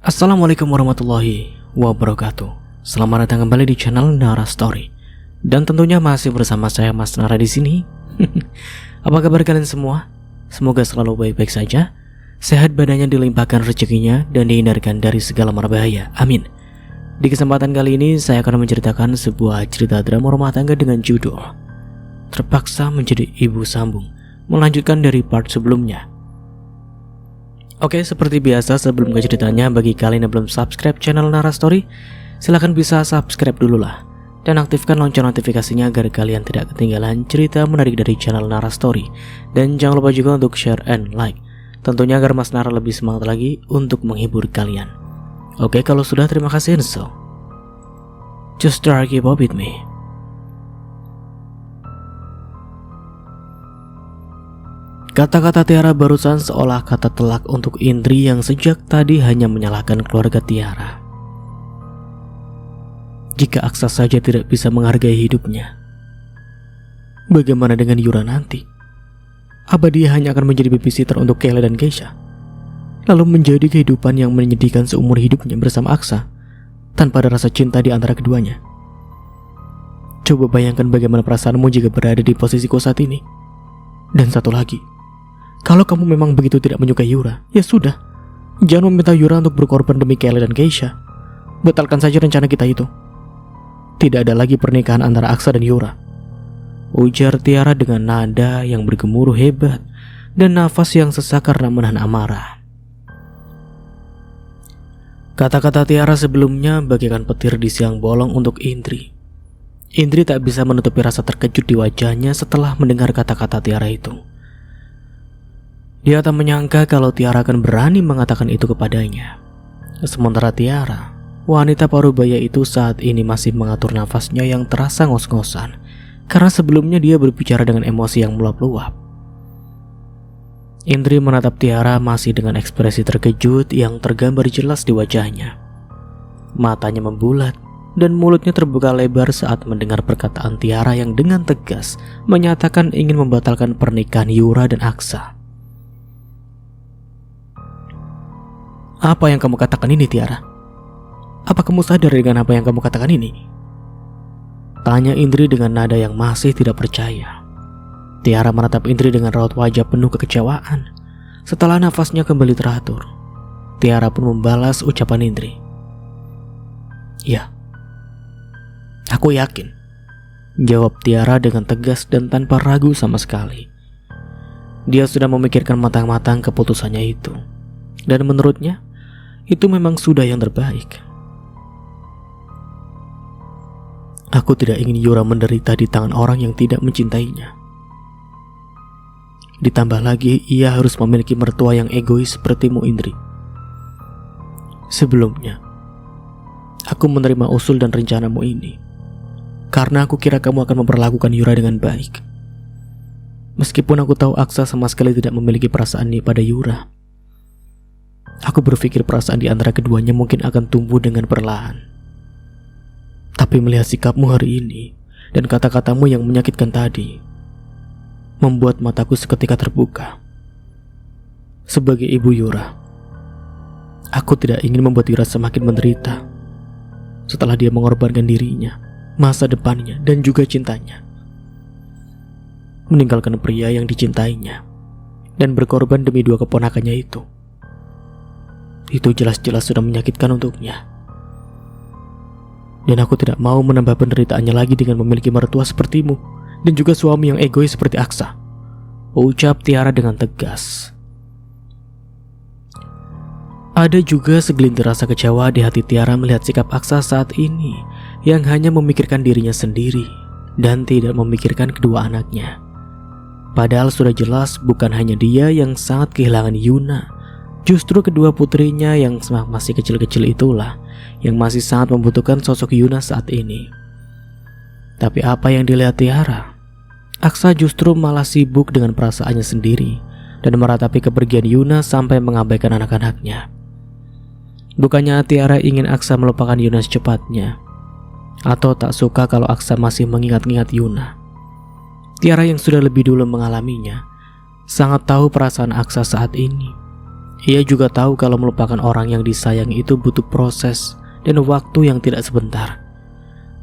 Assalamualaikum warahmatullahi wabarakatuh. Selamat datang kembali di channel Nara Story. Dan tentunya masih bersama saya Mas Nara di sini. Apa kabar kalian semua? Semoga selalu baik-baik saja, sehat badannya, dilimpahkan rezekinya, dan dihindarkan dari segala mara bahaya. Amin. Di kesempatan kali ini saya akan menceritakan sebuah cerita drama rumah tangga dengan judul Terpaksa Menjadi Ibu Sambung, melanjutkan dari part sebelumnya. Oke, seperti biasa sebelum ke ceritanya, bagi kalian yang belum subscribe channel Nara Story, silahkan bisa subscribe dulu lah, dan aktifkan lonceng notifikasinya agar kalian tidak ketinggalan cerita menarik dari channel Nara Story. Dan jangan lupa juga untuk share and like, tentunya agar Mas Nara lebih semangat lagi untuk menghibur kalian. Oke, kalau sudah, terima kasih. So just start, keep up with me. Kata-kata Tiara barusan seolah kata telak untuk Indri yang sejak tadi hanya menyalahkan keluarga Tiara. Jika Aksa saja tidak bisa menghargai hidupnya, bagaimana dengan Yura nanti? Apa dia hanya akan menjadi babysitter untuk Kayla dan Keisha, lalu menjadi kehidupan yang menyedihkan seumur hidupnya bersama Aksa, tanpa ada rasa cinta di antara keduanya? Coba bayangkan bagaimana perasaanmu jika berada di posisiku saat ini. Dan satu lagi, kalau kamu memang begitu tidak menyukai Yura, ya sudah, jangan meminta Yura untuk berkorban demi Kayla dan Keisha. Batalkan saja rencana kita itu. Tidak ada lagi pernikahan antara Aksa dan Yura, ujar Tiara dengan nada yang bergemuruh hebat dan nafas yang sesak karena menahan amarah. Kata-kata Tiara sebelumnya bagaikan petir di siang bolong untuk Indri. Indri tak bisa menutupi rasa terkejut di wajahnya setelah mendengar kata-kata Tiara itu. Dia tak menyangka kalau Tiara akan berani mengatakan itu kepadanya. Sementara Tiara, wanita parubaya itu saat ini masih mengatur nafasnya yang terasa ngos-ngosan, karena sebelumnya dia berbicara dengan emosi yang meluap-luap. Indri menatap Tiara masih dengan ekspresi terkejut yang tergambar jelas di wajahnya. Matanya membulat dan mulutnya terbuka lebar saat mendengar perkataan Tiara yang dengan tegas menyatakan ingin membatalkan pernikahan Yura dan Aksa. Apa yang kamu katakan ini, Tiara? Apa kamu sadar dengan apa yang kamu katakan ini? Tanya Indri dengan nada yang masih tidak percaya. Tiara menatap Indri dengan raut wajah penuh kekecewaan. Setelah nafasnya kembali teratur, Tiara pun membalas ucapan Indri. Ya, aku yakin, jawab Tiara dengan tegas dan tanpa ragu sama sekali. Dia sudah memikirkan matang-matang keputusannya itu, dan menurutnya itu memang sudah yang terbaik. Aku tidak ingin Yura menderita di tangan orang yang tidak mencintainya. Ditambah lagi ia harus memiliki mertua yang egois sepertimu, Indri. Sebelumnya, aku menerima usul dan rencanamu ini karena aku kira kamu akan memperlakukan Yura dengan baik. Meskipun aku tahu Aksa sama sekali tidak memiliki perasaan pada Yura, aku berpikir perasaan di antara keduanya mungkin akan tumbuh dengan perlahan. Tapi melihat sikapmu hari ini dan kata-katamu yang menyakitkan tadi membuat mataku seketika terbuka. Sebagai ibu Yura, aku tidak ingin membuat Yura semakin menderita setelah dia mengorbankan dirinya, masa depannya, dan juga cintanya, meninggalkan pria yang dicintainya dan berkorban demi dua keponakannya itu. Itu jelas-jelas sudah menyakitkan untuknya. Dan aku tidak mau menambah penderitaannya lagi dengan memiliki mertua sepertimu dan juga suami yang egois seperti Aksa, ucap Tiara dengan tegas. Ada juga segelintir rasa kecewa di hati Tiara melihat sikap Aksa saat ini yang hanya memikirkan dirinya sendiri dan tidak memikirkan kedua anaknya. Padahal sudah jelas bukan hanya dia yang sangat kehilangan Yuna, justru kedua putrinya yang masih kecil-kecil itulah yang masih sangat membutuhkan sosok Yuna saat ini. Tapi apa yang dilihat Tiara? Aksa justru malah sibuk dengan perasaannya sendiri dan meratapi kepergian Yuna sampai mengabaikan anak-anaknya. Bukannya Tiara ingin Aksa melupakan Yuna secepatnya, atau tak suka kalau Aksa masih mengingat-ingat Yuna. Tiara yang sudah lebih dulu mengalaminya sangat tahu perasaan Aksa saat ini. Ia juga tahu kalau melupakan orang yang disayangi itu butuh proses dan waktu yang tidak sebentar.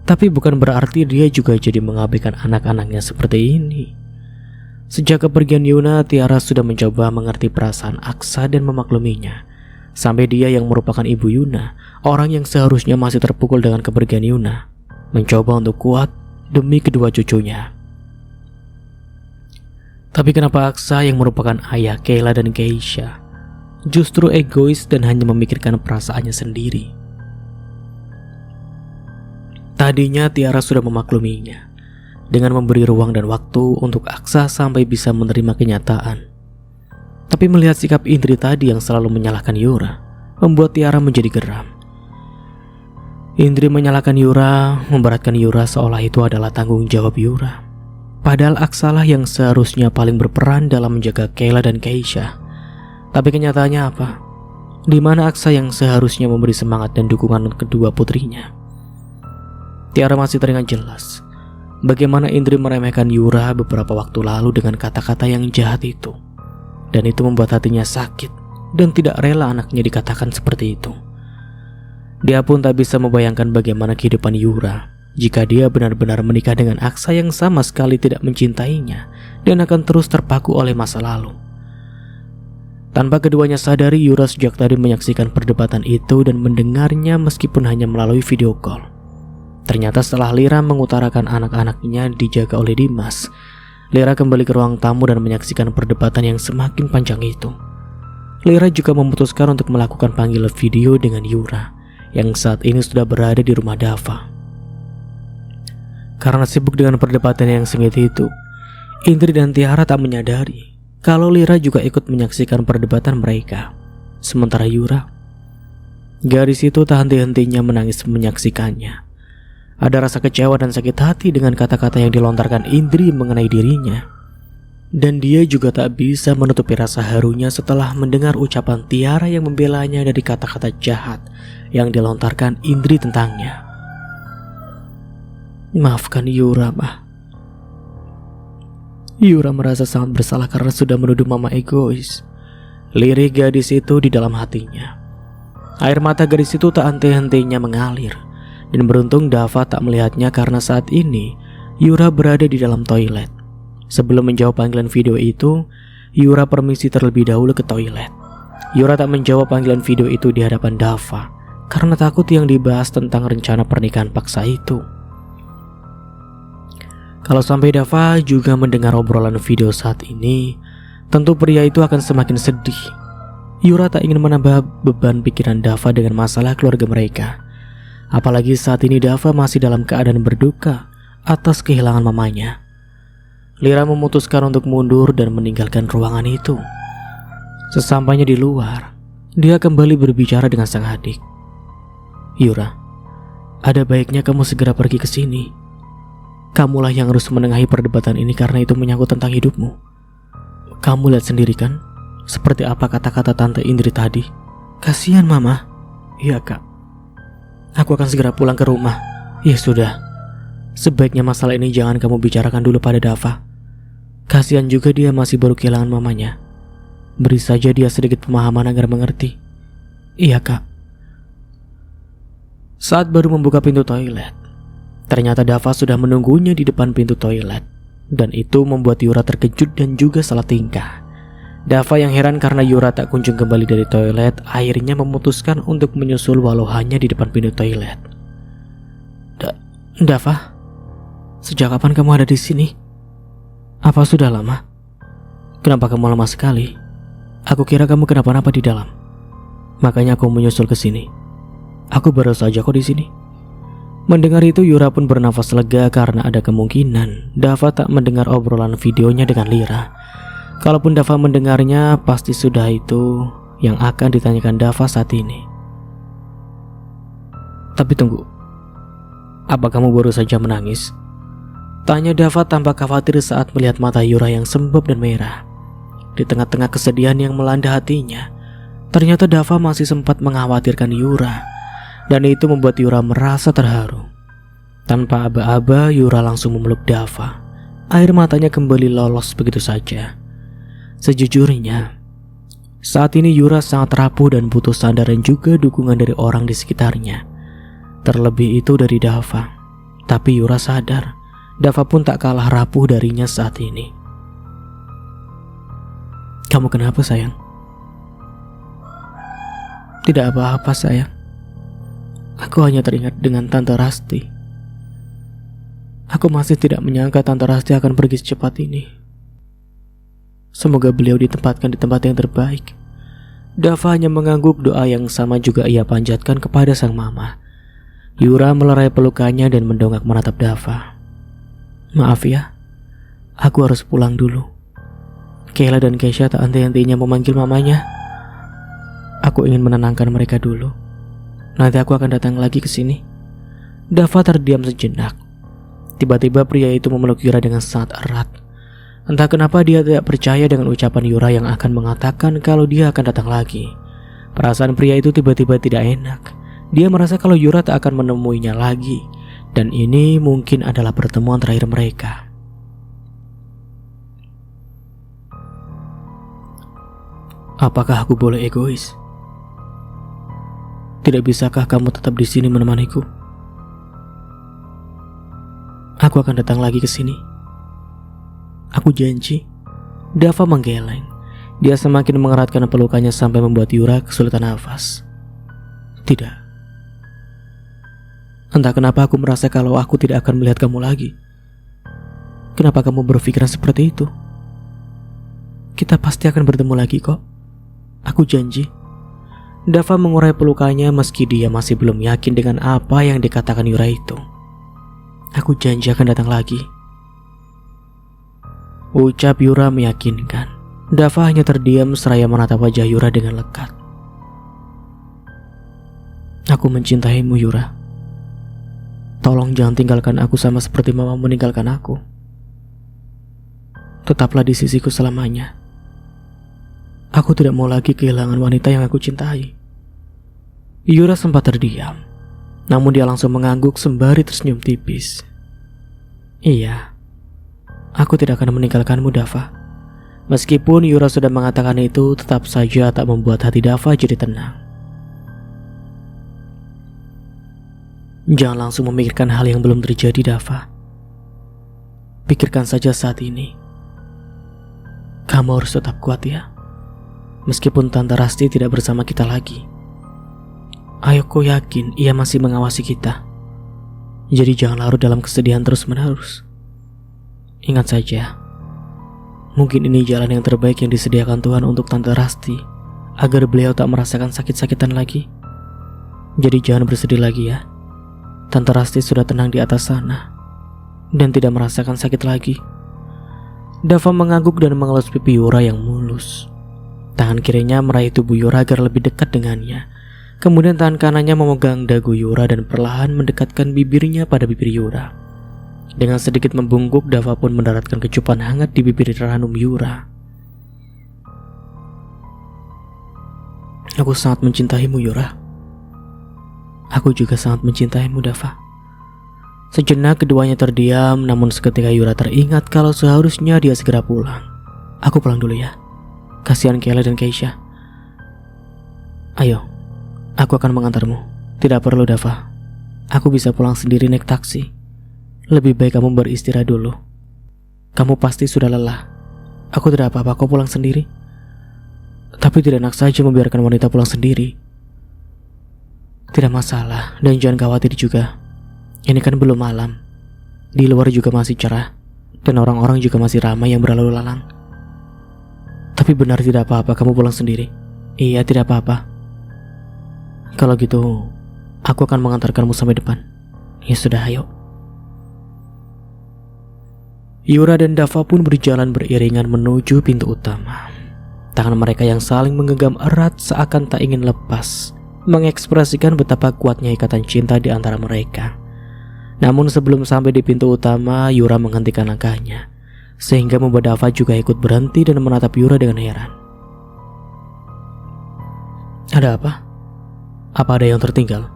Tapi bukan berarti dia juga jadi mengabaikan anak-anaknya seperti ini. Sejak kepergian Yuna, Tiara sudah mencoba mengerti perasaan Aksa dan memakluminya. Sampai dia yang merupakan ibu Yuna, orang yang seharusnya masih terpukul dengan kepergian Yuna, mencoba untuk kuat demi kedua cucunya. Tapi kenapa Aksa yang merupakan ayah Kayla dan Keisha justru egois dan hanya memikirkan perasaannya sendiri? Tadinya Tiara sudah memakluminya dengan memberi ruang dan waktu untuk Aksa sampai bisa menerima kenyataan. Tapi melihat sikap Indri tadi yang selalu menyalahkan Yura, membuat Tiara menjadi geram. Indri menyalahkan Yura, memberatkan Yura seolah itu adalah tanggung jawab Yura. Padahal Aksalah yang seharusnya paling berperan dalam menjaga Kayla dan Keisha. Tapi kenyataannya apa? Di mana Aksa yang seharusnya memberi semangat dan dukungan kedua putrinya? Tiara masih teringat jelas bagaimana Indri meremehkan Yura beberapa waktu lalu dengan kata-kata yang jahat itu. Dan itu membuat hatinya sakit dan tidak rela anaknya dikatakan seperti itu. Dia pun tak bisa membayangkan bagaimana kehidupan Yura jika dia benar-benar menikah dengan Aksa yang sama sekali tidak mencintainya dan akan terus terpaku oleh masa lalu. Tanpa keduanya sadari, Yura sejak tadi menyaksikan perdebatan itu dan mendengarnya meskipun hanya melalui video call. Ternyata setelah Lira mengutarakan anak-anaknya dijaga oleh Dimas, Lira kembali ke ruang tamu dan menyaksikan perdebatan yang semakin panjang itu. Lira juga memutuskan untuk melakukan panggilan video dengan Yura yang saat ini sudah berada di rumah Dava. Karena sibuk dengan perdebatan yang sengit itu, Indri dan Tiara tak menyadari kalau Lira juga ikut menyaksikan perdebatan mereka. Sementara Yura, gadis itu tak henti-hentinya menangis menyaksikannya. Ada rasa kecewa dan sakit hati dengan kata-kata yang dilontarkan Indri mengenai dirinya. Dan dia juga tak bisa menutupi rasa harunya setelah mendengar ucapan Tiara yang membelanya dari kata-kata jahat yang dilontarkan Indri tentangnya. Maafkan Yura, Ma. Yura merasa sangat bersalah karena sudah menuduh Mama egois. Lirik gadis itu di dalam hatinya. Air mata gadis itu tak henti-hentinya mengalir. Dan beruntung Dava tak melihatnya karena saat ini Yura berada di dalam toilet. Sebelum menjawab panggilan video itu, Yura permisi terlebih dahulu ke toilet. Yura tak menjawab panggilan video itu di hadapan Dava karena takut yang dibahas tentang rencana pernikahan paksa itu. Kalau sampai Dava juga mendengar obrolan video saat ini, tentu pria itu akan semakin sedih. Yura tak ingin menambah beban pikiran Dava dengan masalah keluarga mereka. Apalagi saat ini Dava masih dalam keadaan berduka atas kehilangan mamanya. Lira memutuskan untuk mundur dan meninggalkan ruangan itu. Sesampainya di luar, dia kembali berbicara dengan sang adik. Yura, ada baiknya kamu segera pergi ke sini. Kamulah yang harus menengahi perdebatan ini karena itu menyangkut tentang hidupmu. Kamu lihat sendiri kan, seperti apa kata-kata Tante Indri tadi. Kasihan Mama. Iya Kak. Aku akan segera pulang ke rumah. Ya sudah, sebaiknya masalah ini jangan kamu bicarakan dulu pada Dava. Kasihan juga dia masih baru kehilangan mamanya. Beri saja dia sedikit pemahaman agar mengerti. Iya Kak. Saat baru membuka pintu toilet, ternyata Dava sudah menunggunya di depan pintu toilet. Dan itu membuat Yura terkejut dan juga salah tingkah. Dava yang heran karena Yura tak kunjung kembali dari toilet, akhirnya memutuskan untuk menyusul walau hanya di depan pintu toilet. Dava, sejak kapan kamu ada di sini? Apa sudah lama? Kenapa kamu lama sekali? Aku kira kamu kenapa-napa di dalam. Makanya aku menyusul ke sini. Aku baru saja kok di sini. Mendengar itu Yura pun bernafas lega karena ada kemungkinan Dava tak mendengar obrolan videonya dengan Lira. Kalaupun Dava mendengarnya, pasti sudah itu yang akan ditanyakan Dava saat ini. Tapi tunggu, apa kamu baru saja menangis? Tanya Dava tanpa khawatir saat melihat mata Yura yang sembab dan merah. Di tengah-tengah kesedihan yang melanda hatinya, ternyata Dava masih sempat mengkhawatirkan Yura. Dan itu membuat Yura merasa terharu. Tanpa aba-aba, Yura langsung memeluk Dava. Air matanya kembali lolos begitu saja. Sejujurnya, Saat ini Yura sangat rapuh dan butuh sandaran juga dukungan dari orang di sekitarnya. Terlebih itu dari Dava. Tapi Yura sadar, Dava pun tak kalah rapuh darinya saat ini. "Kamu kenapa sayang?" "Tidak apa-apa sayang. Aku hanya teringat dengan Tante Rasti. Aku masih tidak menyangka Tante Rasti akan pergi secepat ini. Semoga beliau ditempatkan di tempat yang terbaik." Dava hanya mengangguk, doa yang sama juga ia panjatkan kepada sang mama. Yura melerai pelukannya dan mendongak menatap Dava. "Maaf ya, aku harus pulang dulu." Kayla dan Keisha tak henti-hentinya memanggil mamanya. "Aku ingin menenangkan mereka dulu. Nanti aku akan datang lagi ke sini." Dava terdiam sejenak. Tiba-tiba pria itu memeluk Yura dengan sangat erat. Entah kenapa dia tidak percaya dengan ucapan Yura yang akan mengatakan kalau dia akan datang lagi. Perasaan pria itu tiba-tiba tidak enak. Dia merasa kalau Yura tak akan menemuinya lagi, dan ini mungkin adalah pertemuan terakhir mereka. "Apakah aku boleh egois? Tidak bisakah kamu tetap di sini menemaniku? Aku akan datang lagi ke sini. Aku janji." Dava menggeleng. Dia semakin mengeratkan pelukannya sampai membuat Yura kesulitan nafas. "Tidak. Entah kenapa aku merasa kalau aku tidak akan melihat kamu lagi. Kenapa kamu berpikiran seperti itu? Kita pasti akan bertemu lagi kok. Aku janji." Dava mengurai pelukannya meski dia masih belum yakin dengan apa yang dikatakan Yura itu. "Aku janji akan datang lagi." Ucap Yura meyakinkan. Dava hanya terdiam seraya menatap wajah Yura dengan lekat. "Aku mencintaimu, Yura. Tolong jangan tinggalkan aku sama seperti mama meninggalkan aku. Tetaplah di sisiku selamanya. Aku tidak mau lagi kehilangan wanita yang aku cintai." Yura sempat terdiam, namun dia langsung mengangguk sembari tersenyum tipis. "Iya, aku tidak akan meninggalkanmu, Dava." Meskipun Yura sudah mengatakan itu, tetap saja tak membuat hati Dava jadi tenang. Jangan langsung memikirkan hal yang belum terjadi, Dava. Pikirkan saja saat ini. Kamu harus tetap kuat ya. Meskipun Tante Rasti tidak bersama kita lagi, Ayoko yakin ia masih mengawasi kita. Jadi jangan larut dalam kesedihan terus-menerus. Ingat saja, mungkin ini jalan yang terbaik yang disediakan Tuhan untuk Tante Rasti, agar beliau tak merasakan sakit-sakitan lagi. Jadi jangan bersedih lagi ya. Tante Rasti sudah tenang di atas sana dan tidak merasakan sakit lagi. Dava mengangguk dan mengelus pipi Yura yang mulus. Tangan kirinya meraih tubuh Yura agar lebih dekat dengannya. Kemudian tangan kanannya memegang dagu Yura dan perlahan mendekatkan bibirnya pada bibir Yura. Dengan sedikit membungkuk, Dava pun mendaratkan kecupan hangat di bibir ranum Yura. "Aku sangat mencintaimu, Yura." "Aku juga sangat mencintaimu, Dava." Sejenak keduanya terdiam, namun seketika Yura teringat kalau seharusnya dia segera pulang. "Aku pulang dulu ya. Kasihan Kayla dan Keisha. Ayo, aku akan mengantarmu." "Tidak perlu, Dava. Aku bisa pulang sendiri naik taksi. Lebih baik kamu beristirahat dulu. Kamu pasti sudah lelah. Aku tidak apa-apa kau pulang sendiri. Tapi tidak enak saja membiarkan wanita pulang sendiri." "Tidak masalah, dan jangan khawatir juga. Ini kan belum malam. Di luar juga masih cerah, dan orang-orang juga masih ramai yang berlalu lalang. Tapi benar tidak apa-apa kamu pulang sendiri." "Iya, tidak apa-apa." "Kalau gitu, aku akan mengantarkanmu sampai depan." "Ya sudah, ayo." Yura dan Dava pun berjalan beriringan menuju pintu utama. Tangan mereka yang saling menggenggam erat seakan tak ingin lepas, mengekspresikan betapa kuatnya ikatan cinta di antara mereka. Namun sebelum sampai di pintu utama, Yura menghentikan langkahnya, sehingga membuat Dava juga ikut berhenti dan menatap Yura dengan heran. "Ada apa? Apa ada yang tertinggal?"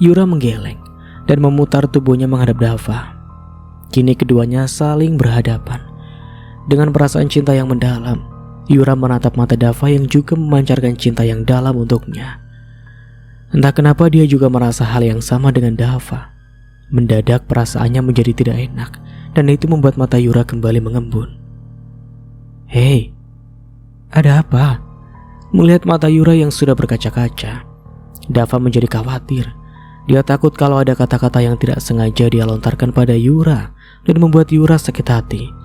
Yura menggeleng dan memutar tubuhnya menghadap Dava. Kini keduanya saling berhadapan. Dengan perasaan cinta yang mendalam, Yura menatap mata Dava yang juga memancarkan cinta yang dalam untuknya. Entah kenapa dia juga merasa hal yang sama dengan Dava. Mendadak perasaannya menjadi tidak enak, dan itu membuat mata Yura kembali mengembun. Hei, ada apa? Melihat mata Yura yang sudah berkaca-kaca, Dava menjadi khawatir. Dia takut kalau ada kata-kata yang tidak sengaja dia lontarkan pada Yura dan membuat Yura sakit hati.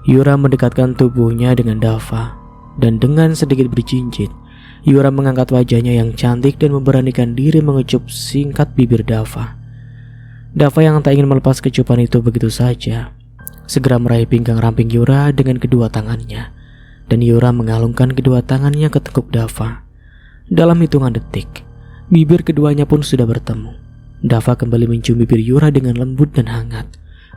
Yura mendekatkan tubuhnya dengan Dava, dan dengan sedikit berjinjit, Yura mengangkat wajahnya yang cantik dan memberanikan diri mengecup singkat bibir Dava. Dava yang tak ingin melepas kecupan itu begitu saja, segera meraih pinggang ramping Yura dengan kedua tangannya, dan Yura mengalungkan kedua tangannya ke tengkuk Dava. Dalam hitungan detik, bibir keduanya pun sudah bertemu. Dava kembali mencium bibir Yura dengan lembut dan hangat,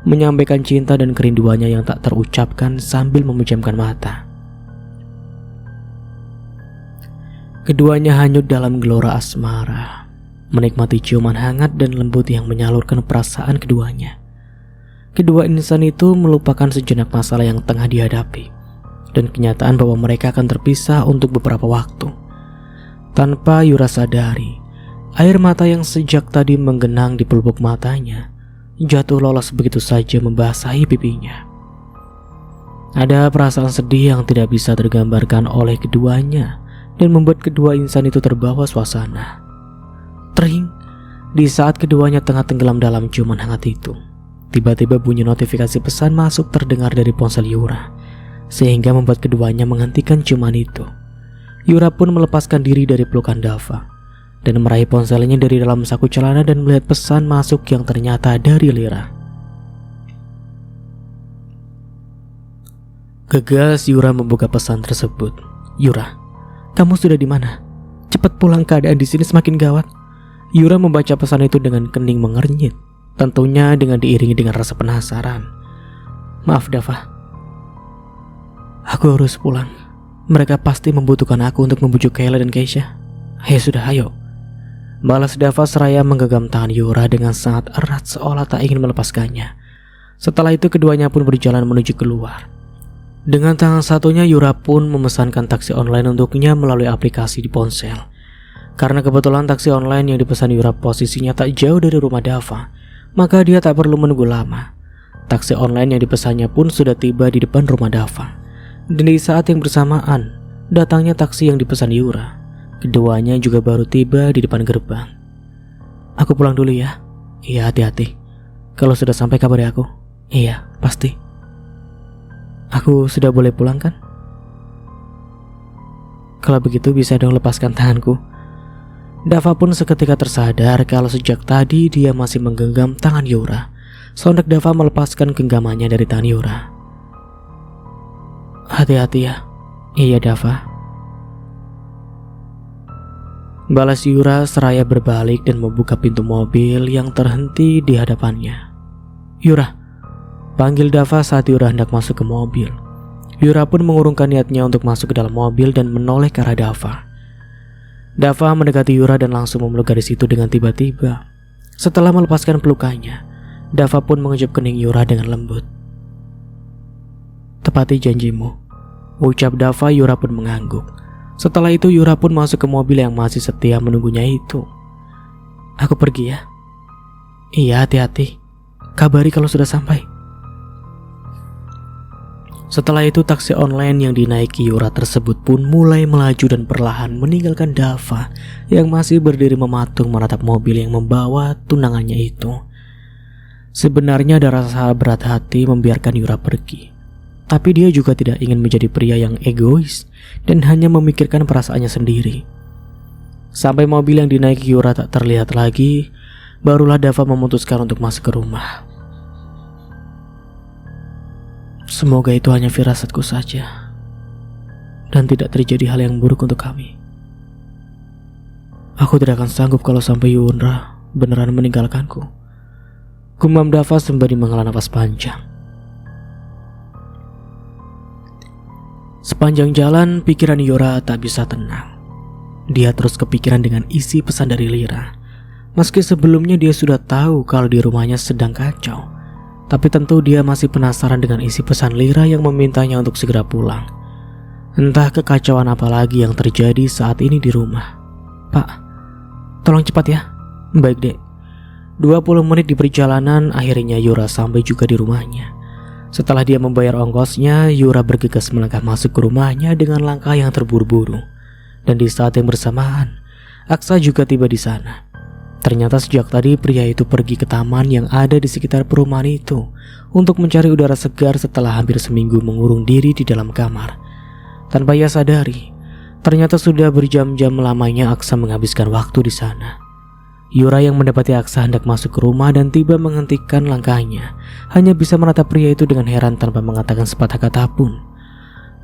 menyampaikan cinta dan kerinduannya yang tak terucapkan sambil memejamkan mata. Keduanya hanyut dalam gelora asmara, menikmati ciuman hangat dan lembut yang menyalurkan perasaan keduanya. Kedua insan itu melupakan sejenak masalah yang tengah dihadapi, dan kenyataan bahwa mereka akan terpisah untuk beberapa waktu. Tanpa Yura sadari, air mata yang sejak tadi menggenang di pelupuk matanya jatuh lolos begitu saja membasahi pipinya. Ada perasaan sedih yang tidak bisa tergambarkan oleh keduanya dan membuat kedua insan itu terbawa suasana. Tring, di saat keduanya tengah tenggelam dalam ciuman hangat itu, tiba-tiba bunyi notifikasi pesan masuk terdengar dari ponsel Yura, sehingga membuat keduanya menghentikan ciuman itu. Yura pun melepaskan diri dari pelukan Dava dan meraih ponselnya dari dalam saku celana dan melihat pesan masuk yang ternyata dari Lira. Gegas Yura membuka pesan tersebut. Yura, kamu sudah di mana? Cepat pulang, keadaan di sini semakin gawat. Yura membaca pesan itu dengan kening mengernyit, tentunya dengan diiringi dengan rasa penasaran. Maaf Dava, aku harus pulang. Mereka pasti membutuhkan aku untuk membujuk Kayla dan Keisha. Sudah, ayo. Balas Dava seraya menggenggam tangan Yura dengan sangat erat seolah tak ingin melepaskannya. Setelah itu keduanya pun berjalan menuju keluar. Dengan tangan satunya Yura pun memesankan taksi online untuknya melalui aplikasi di ponsel. Karena kebetulan taksi online yang dipesan Yura posisinya tak jauh dari rumah Dava, maka dia tak perlu menunggu lama. Taksi online yang dipesannya pun sudah tiba di depan rumah Dava. Dan di saat yang bersamaan, datangnya taksi yang dipesan Yura. Keduanya juga baru tiba di depan gerbang. Aku pulang dulu ya. Iya, hati-hati. Kalau sudah sampai kabari aku. Iya, pasti. Aku sudah boleh pulang kan? Kalau begitu bisa dong lepaskan tanganku. Dava pun seketika tersadar kalau sejak tadi dia masih menggenggam tangan Yura. Sontak Dava melepaskan genggamannya dari tangan Yura. Hati-hati ya. Iya Dava. Balas Yura seraya berbalik dan membuka pintu mobil yang terhenti di hadapannya. Yura, panggil Dava saat Yura hendak masuk ke mobil. Yura pun mengurungkan niatnya untuk masuk ke dalam mobil dan menoleh ke arah Dava. Dava mendekati Yura dan langsung memeluk gadis itu dengan tiba-tiba. Setelah melepaskan pelukannya, Dava pun mengecup kening Yura dengan lembut. Tepati janjimu, ucap Dava. Yura pun mengangguk. Setelah itu Yura pun masuk ke mobil yang masih setia menunggunya itu. Aku pergi ya. Iya, hati-hati. Kabari kalau sudah sampai. Setelah itu taksi online yang dinaiki Yura tersebut pun mulai melaju dan perlahan meninggalkan Dava yang masih berdiri mematung menatap mobil yang membawa tunangannya itu. Sebenarnya ada rasa berat hati membiarkan Yura pergi. Tapi dia juga tidak ingin menjadi pria yang egois dan hanya memikirkan perasaannya sendiri. Sampai mobil yang dinaiki Yura tak terlihat lagi, barulah Dava memutuskan untuk masuk ke rumah. Semoga itu hanya firasatku saja dan tidak terjadi hal yang buruk untuk kami. Aku tidak akan sanggup kalau sampai Yura beneran meninggalkanku. Gumam Dava sembari menghela nafas panjang. Sepanjang jalan, pikiran Yura tak bisa tenang. Dia terus kepikiran dengan isi pesan dari Lira. Meski sebelumnya dia sudah tahu kalau di rumahnya sedang kacau, tapi tentu dia masih penasaran dengan isi pesan Lira yang memintanya untuk segera pulang. Entah kekacauan apa lagi yang terjadi saat ini di rumah. "Pak, tolong cepat ya." "Baik, Dek." 20 menit di perjalanan, akhirnya Yura sampai juga di rumahnya. Setelah dia membayar ongkosnya, Yura bergegas melangkah masuk ke rumahnya dengan langkah yang terburu-buru. Dan di saat yang bersamaan, Aksa juga tiba di sana. Ternyata sejak tadi pria itu pergi ke taman yang ada di sekitar perumahan itu untuk mencari udara segar setelah hampir seminggu mengurung diri di dalam kamar. Tanpa ia sadari, ternyata sudah berjam-jam lamanya Aksa menghabiskan waktu di sana. Yura yang mendapati Aksa hendak masuk ke rumah dan tiba menghentikan langkahnya, hanya bisa menatap pria itu dengan heran tanpa mengatakan sepatah kata pun.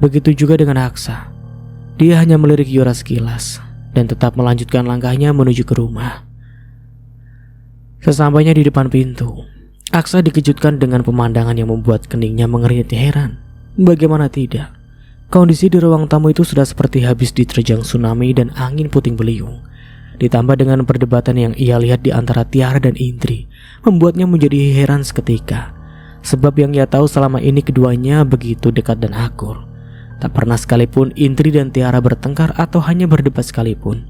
Begitu juga dengan Aksa. Dia hanya melirik Yura sekilas dan tetap melanjutkan langkahnya menuju ke rumah. Sesampainya di depan pintu, Aksa dikejutkan dengan pemandangan yang membuat keningnya mengerit heran. Bagaimana tidak? Kondisi di ruang tamu itu sudah seperti habis diterjang tsunami dan angin puting beliung. Ditambah dengan perdebatan yang ia lihat di antara Tiara dan Indri, membuatnya menjadi heran seketika. Sebab yang ia tahu selama ini keduanya begitu dekat dan akur. Tak pernah sekalipun Indri dan Tiara bertengkar atau hanya berdebat sekalipun.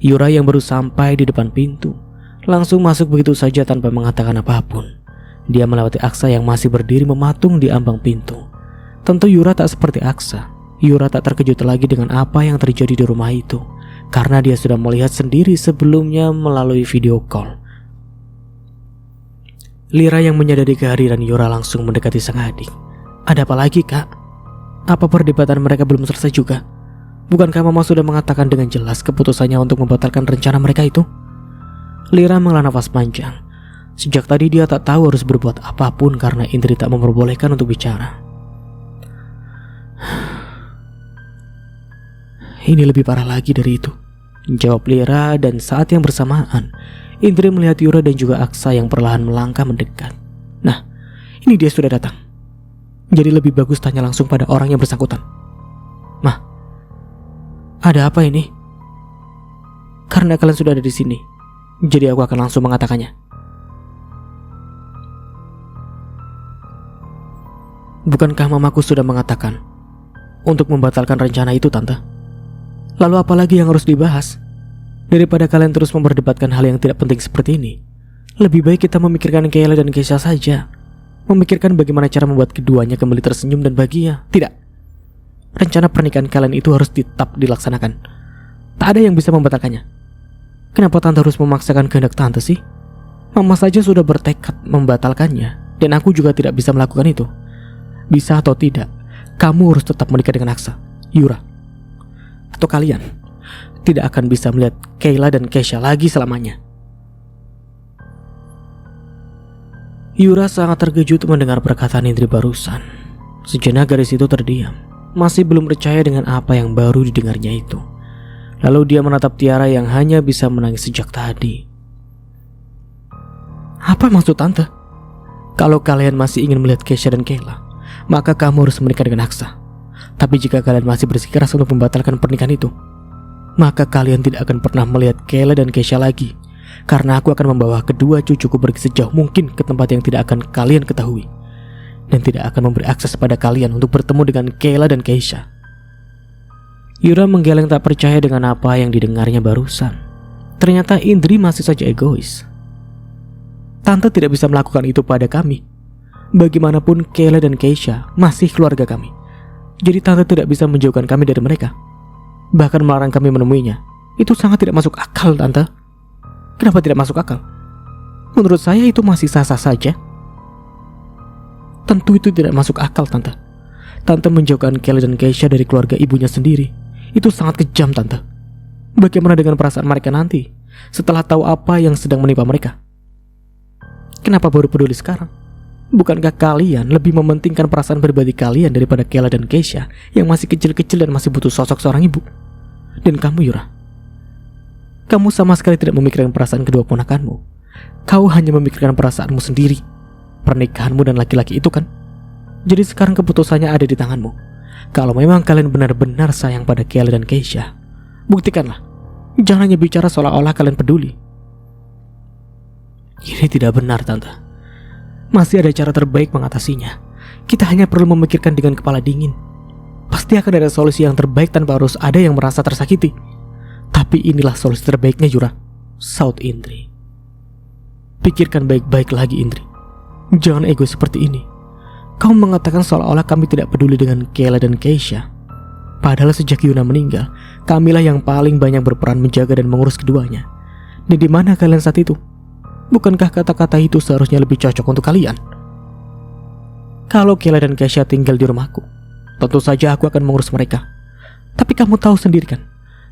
Yura yang baru sampai di depan pintu langsung masuk begitu saja tanpa mengatakan apapun. Dia melewati Aksa yang masih berdiri mematung di ambang pintu. Tentu Yura tak seperti Aksa. Yura tak terkejut lagi dengan apa yang terjadi di rumah itu, karena dia sudah melihat sendiri sebelumnya melalui video call. Lira yang menyadari kehadiran Yura langsung mendekati sang adik. "Ada apa lagi, Kak? Apa perdebatan mereka belum selesai juga? Bukankah Mama sudah mengatakan dengan jelas keputusannya untuk membatalkan rencana mereka itu?" Lira menghela nafas panjang. Sejak tadi dia tak tahu harus berbuat apapun karena Indri tak memperbolehkan untuk bicara. "Ini lebih parah lagi dari itu," jawab Lira, dan saat yang bersamaan Indri melihat Yura dan juga Aksa yang perlahan melangkah mendekat. Nah, ini dia sudah datang. Jadi lebih bagus tanya langsung pada orang yang bersangkutan. "Mah, ada apa ini?" "Karena kalian sudah ada di sini, jadi aku akan langsung mengatakannya." "Bukankah mamaku sudah mengatakan untuk membatalkan rencana itu, Tante? Lalu apa lagi yang harus dibahas? Daripada kalian terus memperdebatkan hal yang tidak penting seperti ini, lebih baik kita memikirkan Kayla dan Keisha saja. Memikirkan bagaimana cara membuat keduanya kembali tersenyum dan bahagia. Tidak. Rencana pernikahan kalian itu harus tetap dilaksanakan. Tak ada yang bisa membatalkannya. Kenapa Tante harus memaksakan kehendak Tante sih? Mama saja sudah bertekad membatalkannya, dan aku juga tidak bisa melakukan itu. Bisa atau tidak, kamu harus tetap menikah dengan Aksa, Yura. Atau kalian tidak akan bisa melihat Kayla dan Keisha lagi selamanya." Yura sangat terkejut mendengar perkataan Indri barusan. Sejenak gadis itu terdiam, masih belum percaya dengan apa yang baru didengarnya itu. Lalu dia menatap Tiara yang hanya bisa menangis sejak tadi. "Apa maksud Tante? Kalau kalian masih ingin melihat Keisha dan Kayla, maka kamu harus menikah dengan Aksa. Tapi jika kalian masih bersikeras untuk membatalkan pernikahan itu, maka kalian tidak akan pernah melihat Kayla dan Keisha lagi. Karena aku akan membawa kedua cucuku pergi sejauh mungkin ke tempat yang tidak akan kalian ketahui, dan tidak akan memberi akses pada kalian untuk bertemu dengan Kayla dan Keisha." Yura menggeleng tak percaya dengan apa yang didengarnya barusan. Ternyata Indri masih saja egois. "Tante tidak bisa melakukan itu pada kami. Bagaimanapun Kayla dan Keisha masih keluarga kami. Jadi Tante tidak bisa menjauhkan kami dari mereka. Bahkan melarang kami menemuinya. Itu sangat tidak masuk akal, Tante." "Kenapa tidak masuk akal? Menurut saya itu masih sah-sah saja." "Tentu itu tidak masuk akal, Tante. Tante menjauhkan Kayla dan Keisha dari keluarga ibunya sendiri. Itu sangat kejam, Tante. Bagaimana dengan perasaan mereka nanti setelah tahu apa yang sedang menimpa mereka? Kenapa baru peduli sekarang? Bukankah kalian lebih mementingkan perasaan pribadi kalian daripada Kayla dan Keisha yang masih kecil-kecil dan masih butuh sosok seorang ibu? Dan kamu, Yura, kamu sama sekali tidak memikirkan perasaan kedua ponakanmu. Kau hanya memikirkan perasaanmu sendiri, pernikahanmu dan laki-laki itu kan? Jadi sekarang keputusannya ada di tanganmu. Kalau memang kalian benar-benar sayang pada Kayla dan Keisha, buktikanlah. Jangan hanya bicara seolah-olah kalian peduli." "Ini tidak benar, Tante. Masih ada cara terbaik mengatasinya. Kita hanya perlu memikirkan dengan kepala dingin. Pasti akan ada solusi yang terbaik tanpa harus ada yang merasa tersakiti. Tapi inilah solusi terbaiknya, Yura, saut Indri. Pikirkan baik-baik lagi, Indri. Jangan egois seperti ini. Kamu mengatakan seolah-olah kami tidak peduli dengan Kayla dan Keisha. Padahal sejak Yuna meninggal, kamilah yang paling banyak berperan menjaga dan mengurus keduanya. Dan di mana kalian saat itu? Bukankah kata-kata itu seharusnya lebih cocok untuk kalian? Kalau Kayla dan Keisha tinggal di rumahku, tentu saja aku akan mengurus mereka. Tapi kamu tahu sendiri kan,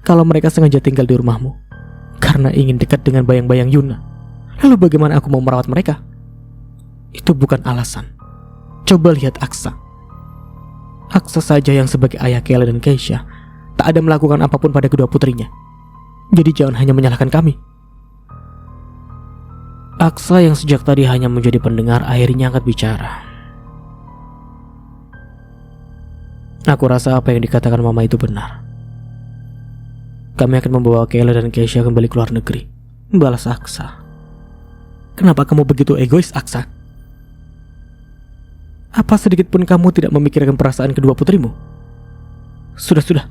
kalau mereka sengaja tinggal di rumahmu karena ingin dekat dengan bayang-bayang Yuna. Lalu bagaimana aku mau merawat mereka? Itu bukan alasan. Coba lihat Aksa. Aksa saja yang sebagai ayah Kayla dan Keisha tak ada melakukan apapun pada kedua putrinya. Jadi jangan hanya menyalahkan kami. Aksa yang sejak tadi hanya menjadi pendengar akhirnya angkat bicara. Aku rasa apa yang dikatakan mama itu benar. Kami akan membawa Kayla dan Keisha kembali ke luar negeri, balas Aksa. Kenapa kamu begitu egois, Aksa? Apa sedikit pun kamu tidak memikirkan perasaan kedua putrimu? Sudah.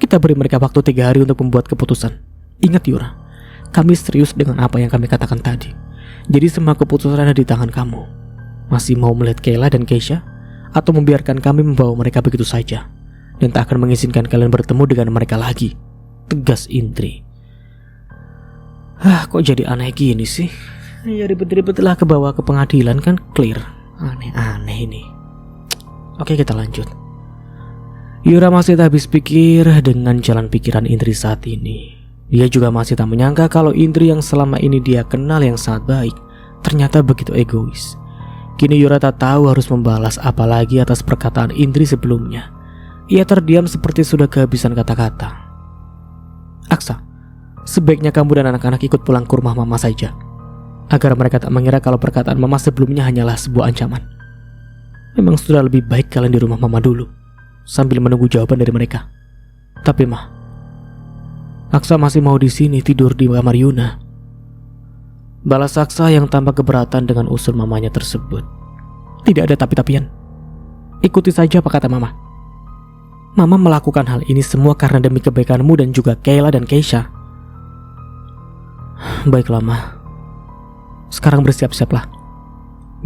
Kita beri mereka waktu 3 hari untuk membuat keputusan. Ingat, Yura, kami serius dengan apa yang kami katakan tadi. Jadi semua keputusan ada di tangan kamu. Masih mau melihat Kayla dan Keisha? Atau membiarkan kami membawa mereka begitu saja dan tak akan mengizinkan kalian bertemu dengan mereka lagi? Tegas Indri. Kok jadi aneh gini sih? Ya ribet-ribet lah ke bawah ke pengadilan kan clear. Aneh-aneh ini. Oke, kita lanjut. Yura masih tak habis pikir dengan jalan pikiran Indri saat ini. Dia juga masih tak menyangka kalau Indri yang selama ini dia kenal yang sangat baik ternyata begitu egois. Kini Yura tak tahu harus membalas apa lagi atas perkataan Indri sebelumnya. Ia terdiam seperti sudah kehabisan kata-kata. Aksa, sebaiknya kamu dan anak-anak ikut pulang ke rumah mama saja, agar mereka tak mengira kalau perkataan mama sebelumnya hanyalah sebuah ancaman. Memang sudah lebih baik kalian di rumah mama dulu, sambil menunggu jawaban dari mereka. Tapi mah, Aksa masih mau di sini tidur di kamar Yuna. Balas Aksa yang tampak keberatan dengan usul mamanya tersebut. Tidak ada tapi-tapian. Ikuti saja apa kata mama. Mama melakukan hal ini semua karena demi kebaikanmu dan juga Kayla dan Keisha. Baiklah, Ma. Sekarang bersiap-siaplah.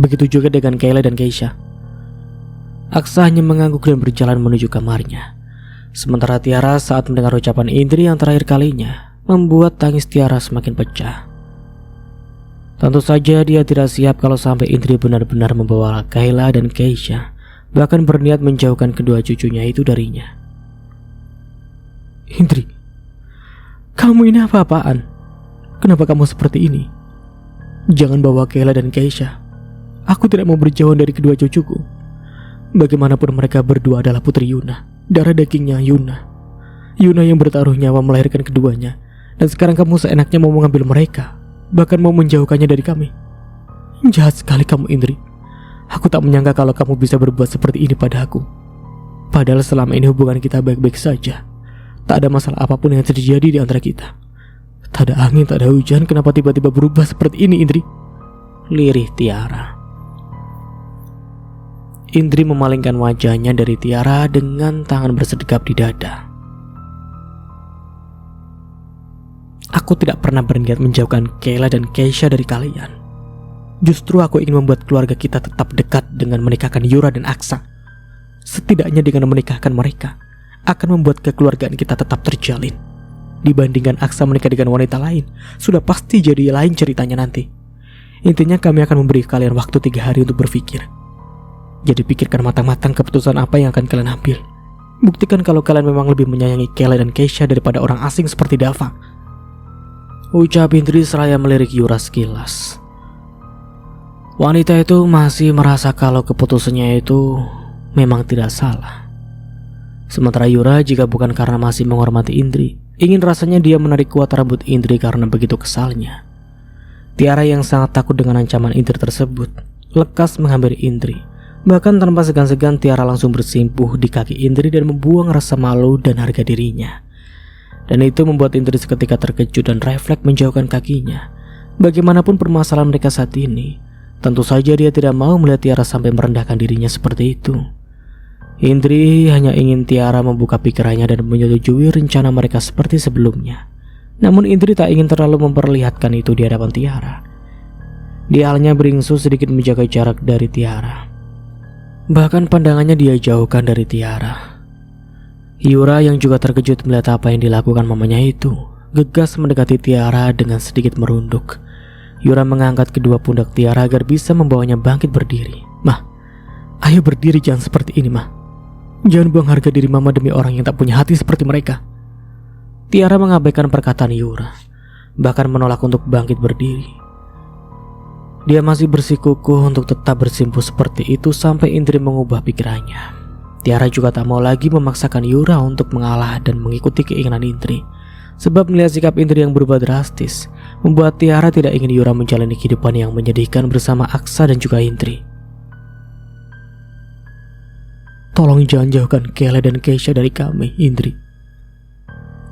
Begitu juga dengan Kayla dan Keisha. Aksa hanya mengangguk dan berjalan menuju kamarnya. Sementara Tiara saat mendengar ucapan Indri yang terakhir kalinya membuat tangis Tiara semakin pecah. Tentu saja dia tidak siap kalau sampai Indri benar-benar membawa Kayla dan Keisha, bahkan berniat menjauhkan kedua cucunya itu darinya. Indri, kamu ini apa-apaan? Kenapa kamu seperti ini? Jangan bawa Kayla dan Keisha. Aku tidak mau berjauhan dari kedua cucuku. Bagaimanapun mereka berdua adalah putri Yuna, darah dagingnya Yuna. Yuna yang bertaruh nyawa melahirkan keduanya, dan sekarang kamu seenaknya mau mengambil mereka, bahkan mau menjauhkannya dari kami. Jahat sekali kamu, Indri. Aku tak menyangka kalau kamu bisa berbuat seperti ini pada aku. Padahal selama ini hubungan kita baik-baik saja. Tak ada masalah apapun yang terjadi di antara kita. Tak ada angin, tak ada hujan. Kenapa tiba-tiba berubah seperti ini, Indri? Lirih Tiara. Indri memalingkan wajahnya dari Tiara dengan tangan bersedekap di dada. Aku tidak pernah berniat menjauhkan Kayla dan Keisha dari kalian. Justru aku ingin membuat keluarga kita tetap dekat dengan menikahkan Yura dan Aksa. Setidaknya dengan menikahkan mereka akan membuat kekeluargaan kita tetap terjalin. Dibandingkan Aksa menikah dengan wanita lain, sudah pasti jadi lain ceritanya nanti. Intinya kami akan memberi kalian waktu 3 hari untuk berpikir. Jadi pikirkan matang-matang keputusan apa yang akan kalian ambil. Buktikan kalau kalian memang lebih menyayangi Kayla dan Keisha daripada orang asing seperti Dava. Ucap Indri seraya melirik Yura sekilas. Wanita itu masih merasa kalau keputusannya itu memang tidak salah. Sementara Yura jika bukan karena masih menghormati Indri, ingin rasanya dia menarik kuat rambut Indri karena begitu kesalnya. Tiara yang sangat takut dengan ancaman Indri tersebut, lekas menghampiri Indri. Bahkan tanpa segan-segan Tiara langsung bersimpuh di kaki Indri dan membuang rasa malu dan harga dirinya. Dan itu membuat Indri seketika terkejut dan refleks menjauhkan kakinya. Bagaimanapun permasalahan mereka saat ini, tentu saja dia tidak mau melihat Tiara sampai merendahkan dirinya seperti itu. Indri hanya ingin Tiara membuka pikirannya dan menyetujui rencana mereka seperti sebelumnya. Namun Indri tak ingin terlalu memperlihatkan itu di hadapan Tiara. Dia hanya beringsut sedikit menjaga jarak dari Tiara. Bahkan pandangannya dia jauhkan dari Tiara. Yura yang juga terkejut melihat apa yang dilakukan mamanya itu, gegas mendekati Tiara dengan sedikit merunduk. Yura mengangkat kedua pundak Tiara agar bisa membawanya bangkit berdiri. "Mah, ayo berdiri, jangan seperti ini, Mah. Jangan buang harga diri Mama demi orang yang tak punya hati seperti mereka." Tiara mengabaikan perkataan Yura, bahkan menolak untuk bangkit berdiri. Dia masih bersikukuh untuk tetap bersimpuh seperti itu sampai Indri mengubah pikirannya. Tiara juga tak mau lagi memaksakan Yura untuk mengalah dan mengikuti keinginan Indri. Sebab melihat sikap Indri yang berubah drastis, membuat Tiara tidak ingin Yura menjalani kehidupan yang menyedihkan bersama Aksa dan juga Indri. "Tolong jangan jauhkan Kayla dan Keisha dari kami, Indri.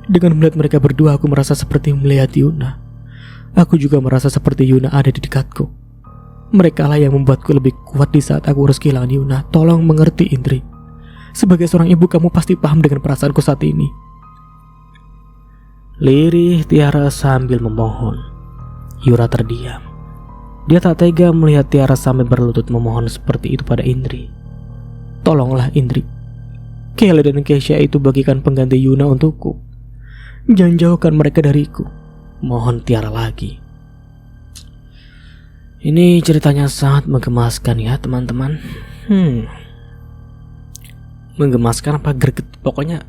Dengan melihat mereka berdua, aku merasa seperti melihat Yuna. Aku juga merasa seperti Yuna ada di dekatku. Mereka lah yang membuatku lebih kuat di saat aku harus kehilangan Yuna. Tolong mengerti, Indri. Sebagai seorang ibu, kamu pasti paham dengan perasaanku saat ini." Lirih Tiara sambil memohon. Yura terdiam. Dia tak tega melihat Tiara sampai berlutut memohon seperti itu pada Indri. "Tolonglah, Indri. Kayla dan Keisha itu bagikan pengganti Yuna untukku. Jangan jauhkan mereka dariku. Mohon Tiara lagi." Ini ceritanya sangat menggemaskan ya teman-teman. Menggemaskan apa greget? Pokoknya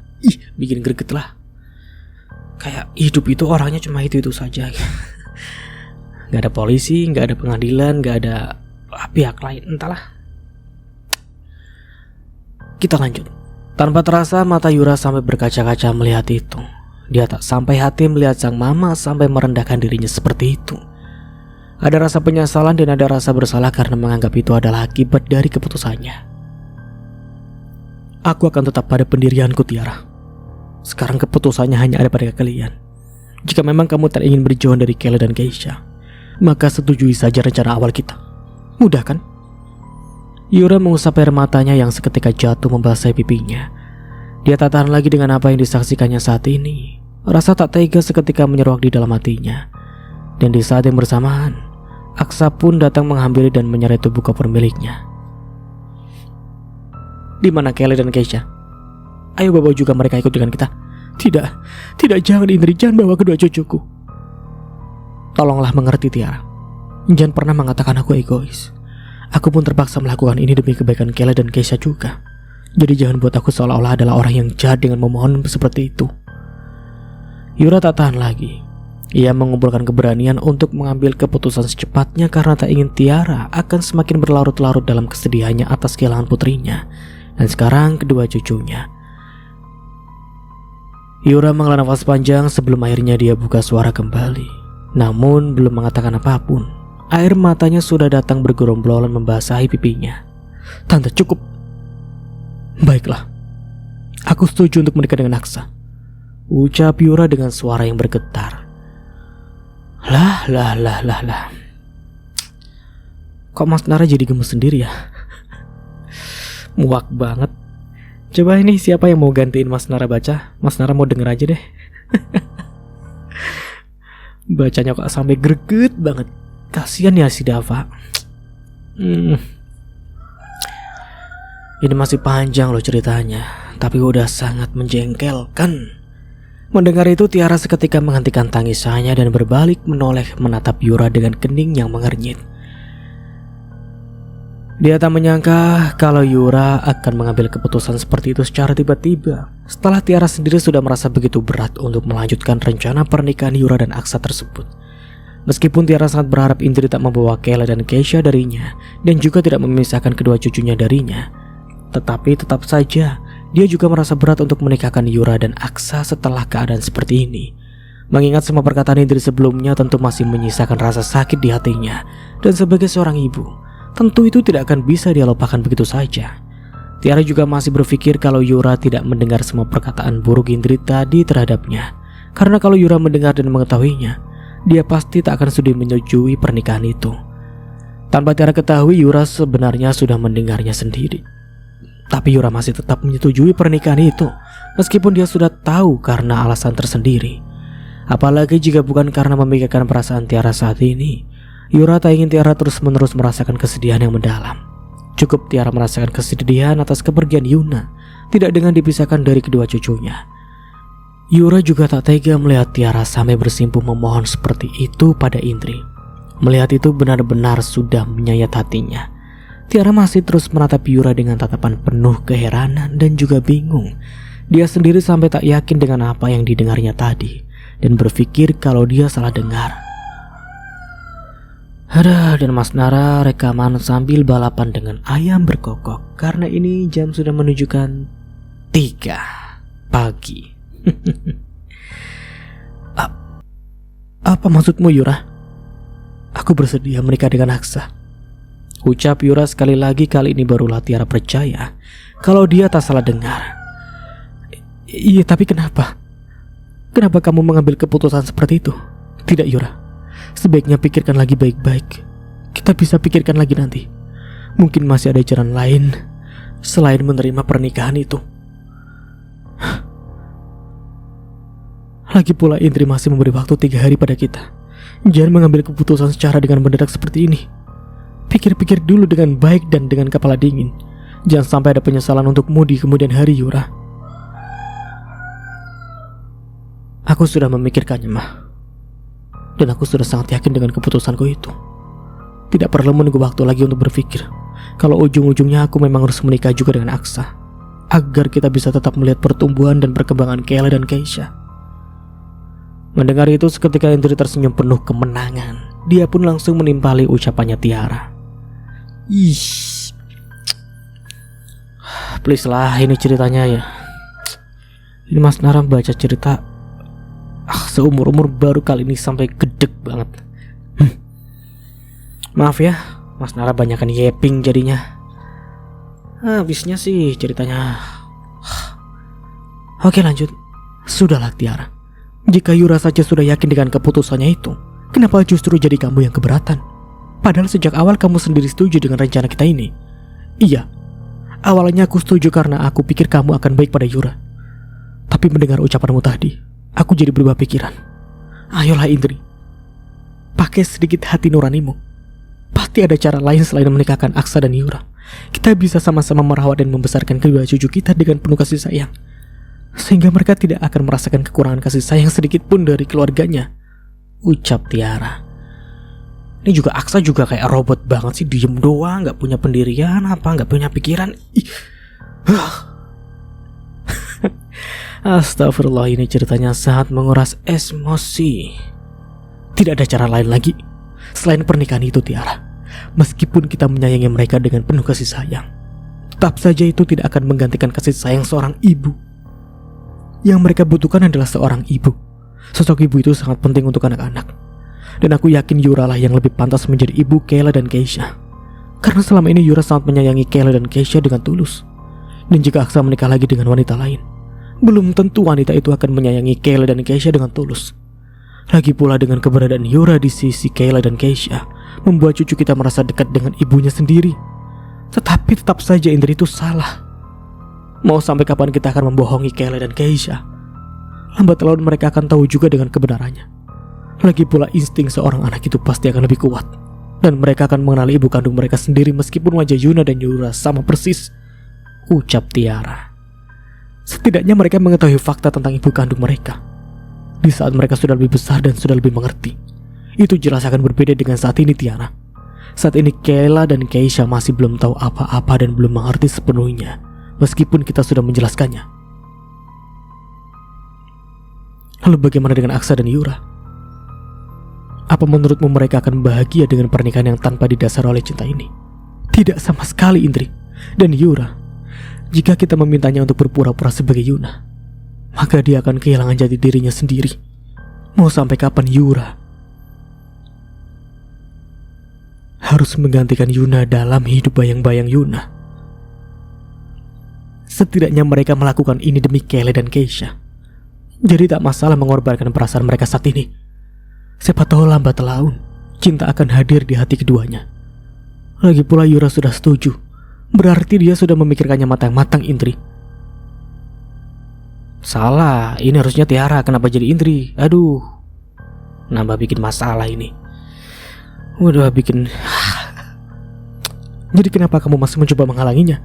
bikin greget lah. Kayak hidup itu orangnya cuma itu saja. Gak ada polisi, gak ada pengadilan, gak ada pihak lain, entahlah. Kita lanjut. Tanpa terasa mata Yura sampai berkaca-kaca melihat itu. Dia tak sampai hati melihat sang mama sampai merendahkan dirinya seperti itu. Ada rasa penyesalan dan ada rasa bersalah karena menganggap itu adalah akibat dari keputusannya. "Aku akan tetap pada pendirianku, Tiara. Sekarang keputusannya hanya ada pada kalian. Jika memang kamu tak ingin berjauhan dari Kayla dan Keisha, maka setujui saja rencana awal kita. Mudah kan?" Yura mengusap air matanya yang seketika jatuh membasahi pipinya. Dia tak tahan lagi dengan apa yang disaksikannya saat ini. Rasa tak tega seketika menyeruak di dalam hatinya. Dan di saat yang bersamaan, Aksa pun datang menghampiri dan menyeret tubuh koper miliknya. "Di mana Kayla dan Keisha? Ayo bawa juga mereka ikut dengan kita." Tidak, jangan Indri, jangan bawa kedua cucuku." "Tolonglah mengerti, Tiara. Jangan pernah mengatakan aku egois. Aku pun terpaksa melakukan ini demi kebaikan Kayla dan Keisha juga. Jadi jangan buat aku seolah-olah adalah orang yang jahat dengan memohon seperti itu." Yura tak tahan lagi. Ia mengumpulkan keberanian untuk mengambil keputusan secepatnya karena tak ingin Tiara akan semakin berlarut-larut dalam kesedihannya atas kehilangan putrinya dan sekarang kedua cucunya. Yura menghela nafas panjang sebelum akhirnya dia buka suara kembali. Namun belum mengatakan apapun, air matanya sudah datang bergerombolan membasahi pipinya. "Tante, cukup. Baiklah, aku setuju untuk menikah dengan Aksa," ucap Yura dengan suara yang bergetar. Lah. Kok Mas Nara jadi gemes sendiri ya? Muak banget. Coba ini siapa yang mau gantiin Mas Nara baca? Mas Nara mau denger aja deh. Bacanya kok sampai greget banget. Kasian ya si Dava. Ini masih panjang loh ceritanya, tapi udah sangat menjengkelkan. Mendengar itu Tiara seketika menghentikan tangisannya dan berbalik menoleh menatap Yura dengan kening yang mengernyit. Dia tak menyangka kalau Yura akan mengambil keputusan seperti itu secara tiba-tiba. Setelah Tiara sendiri sudah merasa begitu berat untuk melanjutkan rencana pernikahan Yura dan Aksa tersebut. Meskipun Tiara sangat berharap Indri tak membawa Kayla dan Keisha darinya dan juga tidak memisahkan kedua cucunya darinya, tetapi tetap saja dia juga merasa berat untuk menikahkan Yura dan Aksa setelah keadaan seperti ini. Mengingat semua perkataan Indri sebelumnya tentu masih menyisakan rasa sakit di hatinya. Dan sebagai seorang ibu, tentu itu tidak akan bisa dia lupakan begitu saja. Tiara juga masih berpikir kalau Yura tidak mendengar semua perkataan buruk Indri tadi terhadapnya. Karena kalau Yura mendengar dan mengetahuinya, dia pasti tak akan sudi menyetujui pernikahan itu. Tanpa Tiara ketahui, Yura sebenarnya sudah mendengarnya sendiri. Tapi Yura masih tetap menyetujui pernikahan itu, meskipun dia sudah tahu karena alasan tersendiri. Apalagi jika bukan karena memikirkan perasaan Tiara saat ini, Yura tak ingin Tiara terus-menerus merasakan kesedihan yang mendalam. Cukup Tiara merasakan kesedihan atas kepergian Yuna, tidak dengan dipisahkan dari kedua cucunya. Yura juga tak tega melihat Tiara sampai bersimpuh memohon seperti itu pada Indri. Melihat itu benar-benar sudah menyayat hatinya. Tiara masih terus menatap Yura dengan tatapan penuh keheranan dan juga bingung. Dia sendiri sampai tak yakin dengan apa yang didengarnya tadi dan berpikir kalau dia salah dengar. Dan Mas Nara rekaman sambil balapan dengan ayam berkokok karena ini jam sudah menunjukkan 3 pagi. Apa maksudmu, Yura? Aku bersedia menikah dengan Aksa, ucap Yura sekali lagi. Kali ini barulah Tiara percaya kalau dia tak salah dengar. Iya, tapi kenapa? Kenapa kamu mengambil keputusan seperti itu? Tidak, Yura. Sebaiknya pikirkan lagi baik-baik. Kita bisa pikirkan lagi nanti. Mungkin masih ada jalan lain selain menerima pernikahan itu. Lagi pula Indri masih memberi waktu 3 hari pada kita. Jangan mengambil keputusan secara dengan mendadak seperti ini. Pikir-pikir dulu dengan baik dan dengan kepala dingin. Jangan sampai ada penyesalan untukmu di kemudian hari, Yura. Aku sudah memikirkannya, Mah. Dan aku sudah sangat yakin dengan keputusanku itu. Tidak perlu menunggu waktu lagi untuk berpikir kalau ujung-ujungnya aku memang harus menikah juga dengan Aksa, agar kita bisa tetap melihat pertumbuhan dan perkembangan Kayla dan Keisha. Mendengar itu seketika Indri tersenyum penuh kemenangan. Dia pun langsung menimpali ucapannya Tiara. Please lah, ini ceritanya ya. Ini Mas Nara baca cerita seumur-umur baru kali ini sampai gedeg banget. Maaf ya, Mas Nara banyakan yeping jadinya. Habisnya sih ceritanya. Oke, lanjut. Sudahlah Tiara, jika Yura saja sudah yakin dengan keputusannya itu, kenapa justru jadi kamu yang keberatan? Padahal sejak awal kamu sendiri setuju dengan rencana kita ini. Iya, awalnya aku setuju karena aku pikir kamu akan baik pada Yura. Tapi mendengar ucapanmu tadi, aku jadi berubah pikiran. Ayolah Indri, pakai sedikit hati nuranimu. Pasti ada cara lain selain menikahkan Aksa dan Yura. Kita bisa sama-sama merawat dan membesarkan kedua cucu kita dengan penuh kasih sayang, sehingga mereka tidak akan merasakan kekurangan kasih sayang sedikit pun dari keluarganya, ucap Tiara. Ini juga Aksa juga kayak robot banget sih, diem doang, gak punya pendirian gak punya pikiran. Astagfirullah, ini ceritanya sangat menguras emosi. Tidak ada cara lain lagi selain pernikahan itu Tiara. Meskipun kita menyayangi mereka dengan penuh kasih sayang, tetap saja itu tidak akan menggantikan kasih sayang seorang ibu. Yang mereka butuhkan adalah seorang ibu. Sosok ibu itu sangat penting untuk anak-anak. Dan aku yakin Yura lah yang lebih pantas menjadi ibu Kayla dan Keisha. Karena selama ini Yura sangat menyayangi Kayla dan Keisha dengan tulus. Dan jika Aksa menikah lagi dengan wanita lain, belum tentu wanita itu akan menyayangi Kayla dan Keisha dengan tulus. Lagi pula dengan keberadaan Yura di sisi Kayla dan Keisha, membuat cucu kita merasa dekat dengan ibunya sendiri. Tetapi tetap saja Indri itu salah. Mau sampai kapan kita akan membohongi Kayla dan Keisha? Lambat laun mereka akan tahu juga dengan kebenarannya. Lagi pula insting seorang anak itu pasti akan lebih kuat, dan mereka akan mengenali ibu kandung mereka sendiri meskipun wajah Yuna dan Yura sama persis, ucap Tiara. Setidaknya mereka mengetahui fakta tentang ibu kandung mereka. Di saat mereka sudah lebih besar dan sudah lebih mengerti, itu jelas akan berbeda dengan saat ini Tiara. Saat ini Kayla dan Keisha masih belum tahu apa-apa dan belum mengerti sepenuhnya, meskipun kita sudah menjelaskannya. Lalu bagaimana dengan Aksa dan Yura? Apa menurutmu mereka akan bahagia dengan pernikahan yang tanpa didasari oleh cinta ini? Tidak sama sekali Indri. Dan Yura, jika kita memintanya untuk berpura-pura sebagai Yuna, maka dia akan kehilangan jati dirinya sendiri. Mau sampai kapan Yura harus menggantikan Yuna dalam hidup bayang-bayang Yuna? Setidaknya mereka melakukan ini demi Kayla dan Keisha. Jadi tak masalah mengorbankan perasaan mereka saat ini. Siapa tahu lambat laun cinta akan hadir di hati keduanya. Lagi pula Yura sudah setuju Berarti dia sudah memikirkannya matang-matang, Indri. Salah, ini harusnya Tiara, kenapa jadi Indri? Aduh, nambah bikin masalah ini. Waduh, bikin... Jadi kenapa kamu masih mencoba menghalanginya?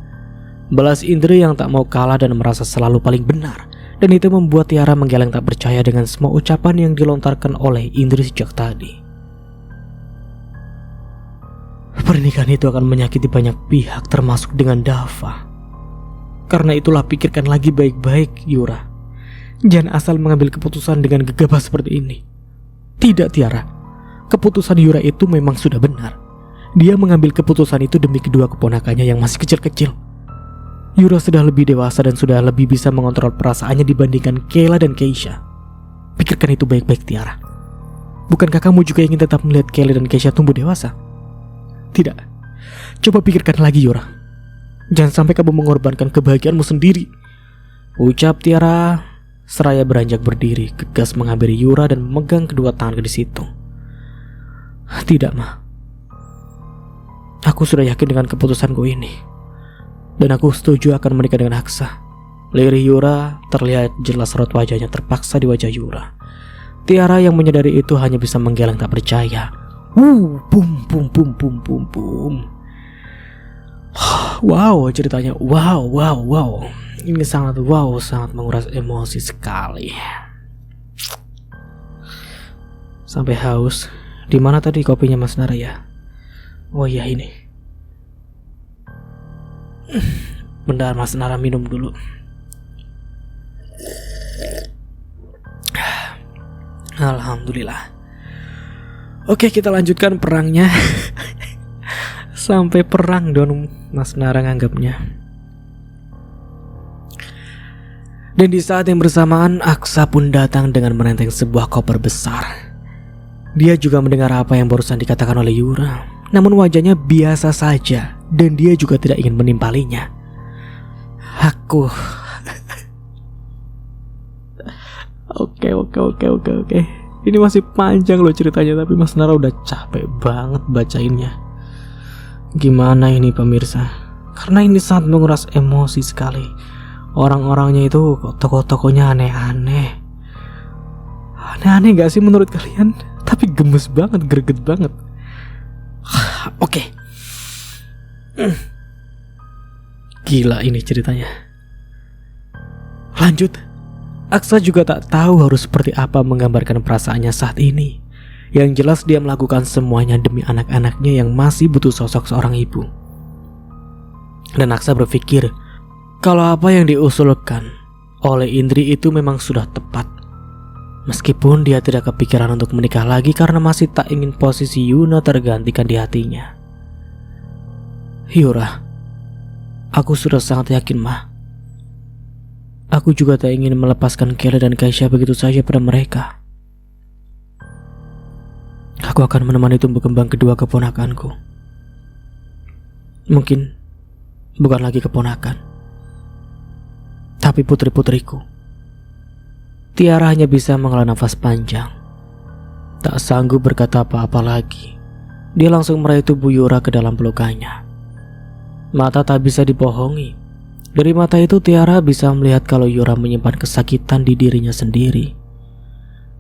Balas Indri yang tak mau kalah dan merasa selalu paling benar. Dan itu membuat Tiara menggeleng tak percaya dengan semua ucapan yang dilontarkan oleh Indri sejak tadi. Pernikahan itu akan menyakiti banyak pihak termasuk dengan Dava. Karena itulah pikirkan lagi baik-baik, Yura. Jangan asal mengambil keputusan dengan gegabah seperti ini. Tidak, Tiara. Keputusan Yura itu memang sudah benar. Dia mengambil keputusan itu demi kedua keponakannya yang masih kecil-kecil. Yura sudah lebih dewasa dan sudah lebih bisa mengontrol perasaannya dibandingkan Kayla dan Keisha. Pikirkan itu baik-baik, Tiara. Bukankah kamu juga ingin tetap melihat Kayla dan Keisha tumbuh dewasa? Tidak. Coba pikirkan lagi, Yura. Jangan sampai kamu mengorbankan kebahagiaanmu sendiri. Ucap Tiara seraya beranjak berdiri, gegas menghampiri Yura dan memegang kedua tangan di situ. Tidak, Ma. Aku sudah yakin dengan keputusanku ini. Dan aku setuju akan menikah dengan Aksa. Lirih Yura terlihat jelas raut wajahnya terpaksa di wajah Yura. Tiara yang menyadari itu hanya bisa menggeleng tak percaya. Bum bum bum bum bum bum. Wow, ceritanya wow. Ini sangat menguras emosi sekali. Sampai haus. Di mana tadi kopinya Mas Nara ya? Oh iya ini. Bentar Mas Nara minum dulu. Alhamdulillah. Oke, kita lanjutkan perangnya. Sampai perang dong Mas Nara nganggapnya. Dan di saat yang bersamaan Aksa pun datang dengan menenteng sebuah koper besar. Dia juga mendengar apa yang barusan dikatakan oleh Yura. Namun wajahnya biasa saja dan dia juga tidak ingin menimpalinya. Aku Oke. Ini masih panjang loh ceritanya, tapi Mas Nara udah capek banget bacainnya. Gimana ini pemirsa? Karena ini sangat menguras emosi sekali. Orang-orangnya itu tokoh-tokohnya aneh-aneh. Aneh-aneh gak sih menurut kalian? Tapi gemes banget, greget banget. Oke. Gila ini ceritanya. Lanjut. Aksa juga tak tahu harus seperti apa menggambarkan perasaannya saat ini. Yang jelas dia melakukan semuanya demi anak-anaknya yang masih butuh sosok seorang ibu. Dan Aksa berpikir kalau apa yang diusulkan oleh Indri itu memang sudah tepat. Meskipun dia tidak kepikiran untuk menikah lagi karena masih tak ingin posisi Yuna tergantikan di hatinya. Yura, aku sudah sangat yakin, Ma. Aku juga tak ingin melepaskan Kayla dan Keisha begitu saja pada mereka. Aku akan menemani tumbuh kembang kedua keponakanku. Mungkin bukan lagi keponakan, tapi putri-putriku. Tiara hanya bisa menghela nafas panjang. Tak sanggup berkata apa-apa lagi. Dia langsung meraih tubuh Yura ke dalam pelukannya. Mata tak bisa dibohongi. Dari mata itu Tiara bisa melihat kalau Yura menyimpan kesakitan di dirinya sendiri.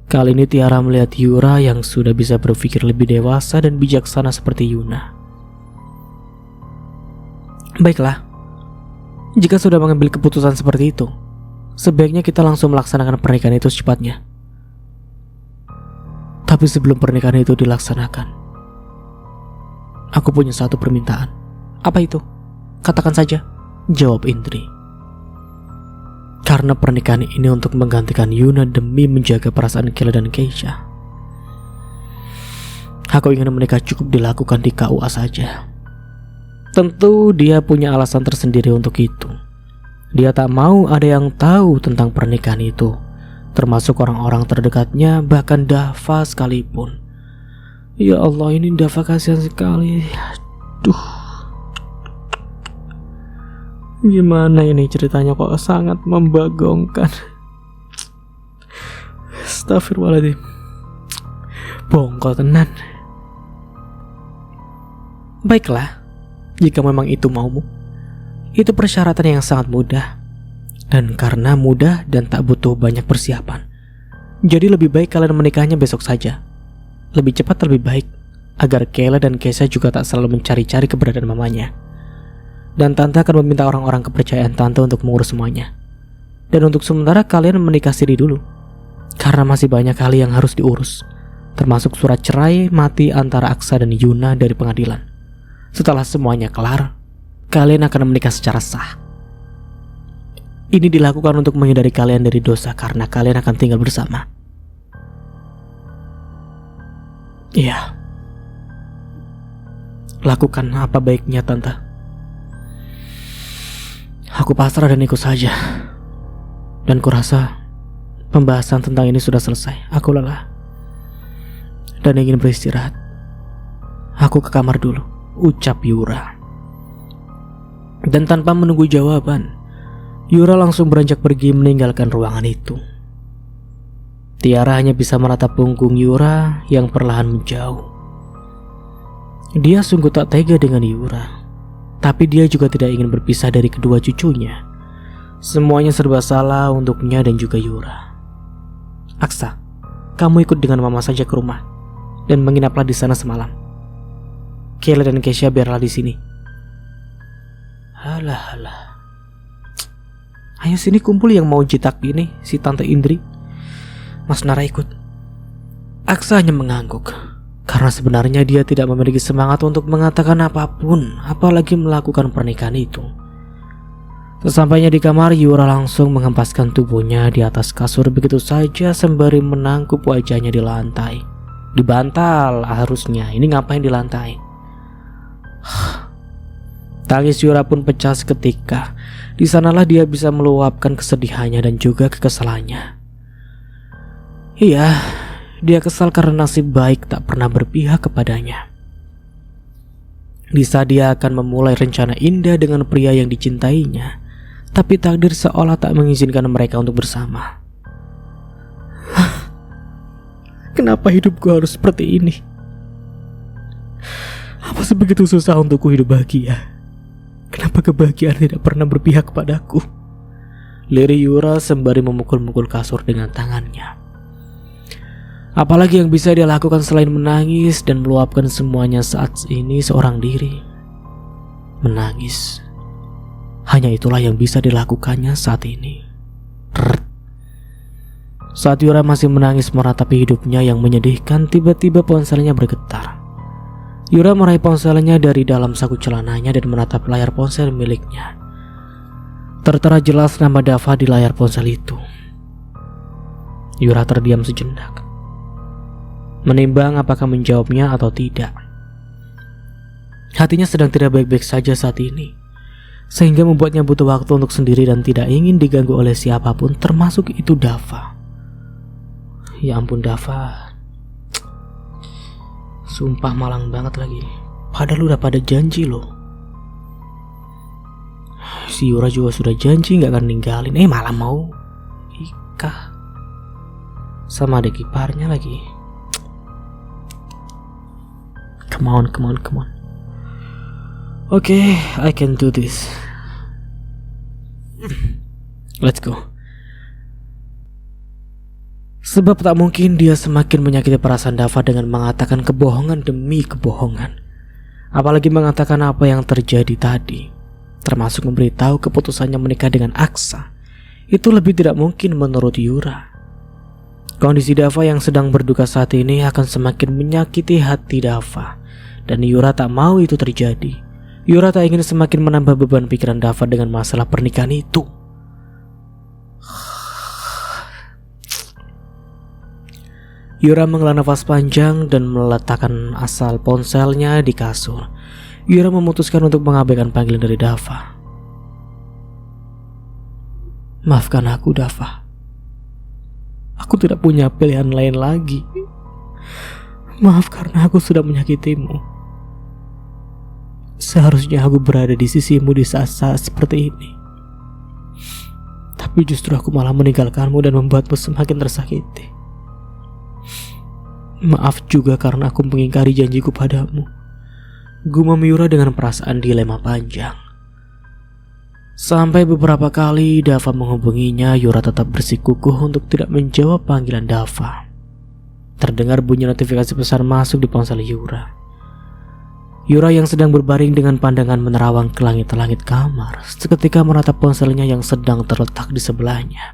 Kali ini Tiara melihat Yura yang sudah bisa berpikir lebih dewasa dan bijaksana seperti Yuna. Baiklah, jika sudah mengambil keputusan seperti itu, sebaiknya kita langsung melaksanakan pernikahan itu secepatnya. Tapi sebelum pernikahan itu dilaksanakan, aku punya satu permintaan. Apa itu? Katakan saja, jawab Indri. Karena pernikahan ini untuk menggantikan Yuna demi menjaga perasaan Kayla dan Keisha. Aku ingin menikah cukup dilakukan di KUA saja. Tentu dia punya alasan tersendiri untuk itu. Dia tak mau ada yang tahu tentang pernikahan itu, termasuk orang-orang terdekatnya, bahkan Dava sekalipun. Ya Allah, ini Dava kasihan sekali. Aduh. Gimana ini ceritanya kok sangat membagongkan. Astagfirullahaladzim. Bongkol tenan. Baiklah, jika memang itu maumu, Itu persyaratan yang sangat mudah. Dan karena mudah dan tak butuh banyak persiapan, jadi lebih baik kalian menikahnya besok saja. Lebih cepat lebih baik, agar Kayla dan Kesha juga tak selalu mencari-cari keberadaan mamanya. Dan Tante akan meminta orang-orang kepercayaan Tante untuk mengurus semuanya. Dan untuk sementara kalian menikah siri dulu, karena masih banyak hal yang harus diurus, termasuk surat cerai mati antara Aksa dan Yuna dari pengadilan. Setelah semuanya kelar, kalian akan menikah secara sah. Ini dilakukan untuk menghindari kalian dari dosa karena kalian akan tinggal bersama. Iya. Lakukan apa baiknya, Tante. Aku pasrah dan ikut saja. Dan kurasa pembahasan tentang ini sudah selesai. Aku lelah dan ingin beristirahat. Aku ke kamar dulu, ucap Yura. Dan tanpa menunggu jawaban, Yura langsung beranjak pergi meninggalkan ruangan itu. Tiara hanya bisa meratap punggung Yura yang perlahan menjauh. Dia sungguh tak tega dengan Yura, tapi dia juga tidak ingin berpisah dari kedua cucunya. Semuanya serba salah untuknya dan juga Yura. Aksa, kamu ikut dengan mama saja ke rumah dan menginaplah di sana semalam. Kayla dan Kesha biarlah di sini. Halah. Ayo sini kumpul yang mau jitak ini, si Tante Indri. Mas Nara ikut. Aksa hanya mengangguk, karena sebenarnya dia tidak memiliki semangat untuk mengatakan apapun, apalagi melakukan pernikahan itu. Sesampainya di kamar, Yura langsung menghempaskan tubuhnya di atas kasur begitu saja sembari menangkup wajahnya di lantai. Di bantal harusnya, ini ngapain di lantai? Tangis Yura pun pecah seketika. Di sanalah dia bisa meluapkan kesedihannya dan juga kekesalannya. Iya, dia kesal karena nasib baik tak pernah berpihak kepadanya. Di saat dia akan memulai rencana indah dengan pria yang dicintainya, tapi takdir seolah tak mengizinkan mereka untuk bersama. Kenapa hidupku harus seperti ini? Apa sebegitu susah untukku hidup bahagia? Kenapa kebahagiaan tidak pernah berpihak kepadaku? Lirih Yura sembari memukul-mukul kasur dengan tangannya. Apalagi yang bisa dia lakukan selain menangis dan meluapkan semuanya saat ini seorang diri? Menangis. Hanya itulah yang bisa dilakukannya saat ini. Saat Yura masih menangis meratapi hidupnya yang menyedihkan, tiba-tiba ponselnya bergetar. Yura meraih ponselnya dari dalam saku celananya dan menatap layar ponsel miliknya. Tertera jelas nama Dava di layar ponsel itu. Yura terdiam sejenak, menimbang apakah menjawabnya atau tidak. Hatinya sedang tidak baik-baik saja saat ini, sehingga membuatnya butuh waktu untuk sendiri dan tidak ingin diganggu oleh siapapun, termasuk itu Dava. Ya ampun Dava, sumpah malang banget lagi. Padahal udah pada janji loh. Si Yura juga sudah janji gak akan ninggalin, malah mau nikah sama adik iparnya lagi. Come on. Okay, I can do this. Let's go. Sebab tak mungkin dia semakin menyakiti perasaan Dava dengan mengatakan kebohongan demi kebohongan. Apalagi mengatakan apa yang terjadi tadi, termasuk memberitahu keputusannya menikah dengan Aksa. Itu lebih tidak mungkin menurut Yura. Kondisi Dava yang sedang berduka saat ini akan semakin menyakiti hati Dava, dan Yura tak mau itu terjadi. Yura tak ingin semakin menambah beban pikiran Dava dengan masalah pernikahan itu. Yura menghela nafas panjang dan meletakkan asal ponselnya di kasur. Yura memutuskan untuk mengabaikan panggilan dari Dava. Maafkan aku Dava. Aku tidak punya pilihan lain lagi. Maaf karena aku sudah menyakitimu. Seharusnya aku berada di sisimu di saat-saat seperti ini. Tapi justru aku malah meninggalkanmu dan membuatmu semakin tersakiti. Maaf juga karena aku mengingkari janjiku padamu. Gumam Yura dengan perasaan dilema panjang. Sampai beberapa kali Dava menghubunginya, Yura tetap bersikukuh untuk tidak menjawab panggilan Dava. Terdengar bunyi notifikasi pesan masuk di ponsel Yura. Yura yang sedang berbaring dengan pandangan menerawang ke langit-langit kamar, seketika menatap ponselnya yang sedang terletak di sebelahnya.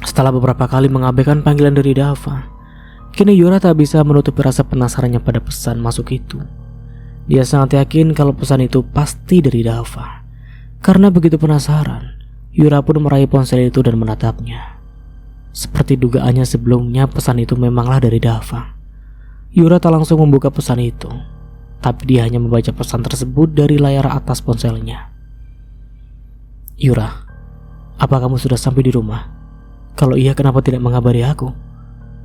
Setelah beberapa kali mengabaikan panggilan dari Dava, kini Yura tak bisa menutupi rasa penasarannya pada pesan masuk itu. Dia sangat yakin kalau pesan itu pasti dari Dava. Karena begitu penasaran, Yura pun meraih ponsel itu dan menatapnya. Seperti dugaannya sebelumnya, pesan itu memanglah dari Dava. Yura tak langsung membuka pesan itu, tapi dia hanya membaca pesan tersebut dari layar atas ponselnya. "Yura, apa kamu sudah sampai di rumah? Kalau iya, kenapa tidak mengabari aku?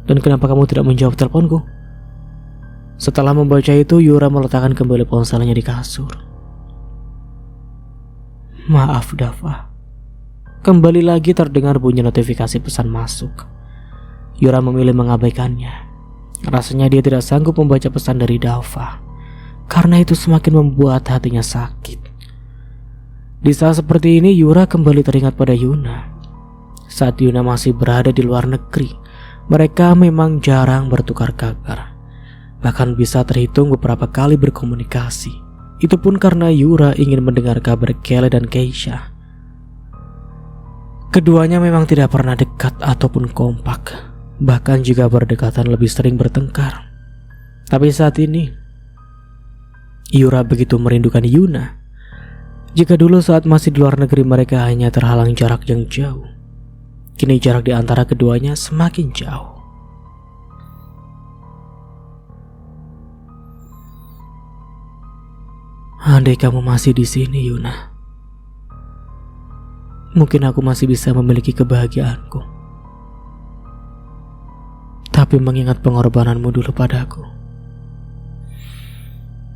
Dan kenapa kamu tidak menjawab teleponku?" Setelah membaca itu, Yura meletakkan kembali ponselnya di kasur. "Maaf Dava." Kembali lagi terdengar bunyi notifikasi pesan masuk. Yura memilih mengabaikannya. Rasanya dia tidak sanggup membaca pesan dari Dava, karena itu semakin membuat hatinya sakit. Di saat seperti ini, Yura kembali teringat pada Yuna. Saat Yuna masih berada di luar negeri, mereka memang jarang bertukar kabar. Bahkan bisa terhitung beberapa kali berkomunikasi. Itu pun karena Yura ingin mendengar kabar Kelly dan Keisha. Keduanya memang tidak pernah dekat ataupun kompak, bahkan juga berdekatan lebih sering bertengkar. Tapi saat ini, Yura begitu merindukan Yuna. Jika dulu saat masih di luar negeri mereka hanya terhalang jarak yang jauh, kini jarak di antara keduanya semakin jauh. "Andai kamu masih di sini, Yuna, mungkin aku masih bisa memiliki kebahagiaanku. Tapi mengingat pengorbananmu dulu padaku,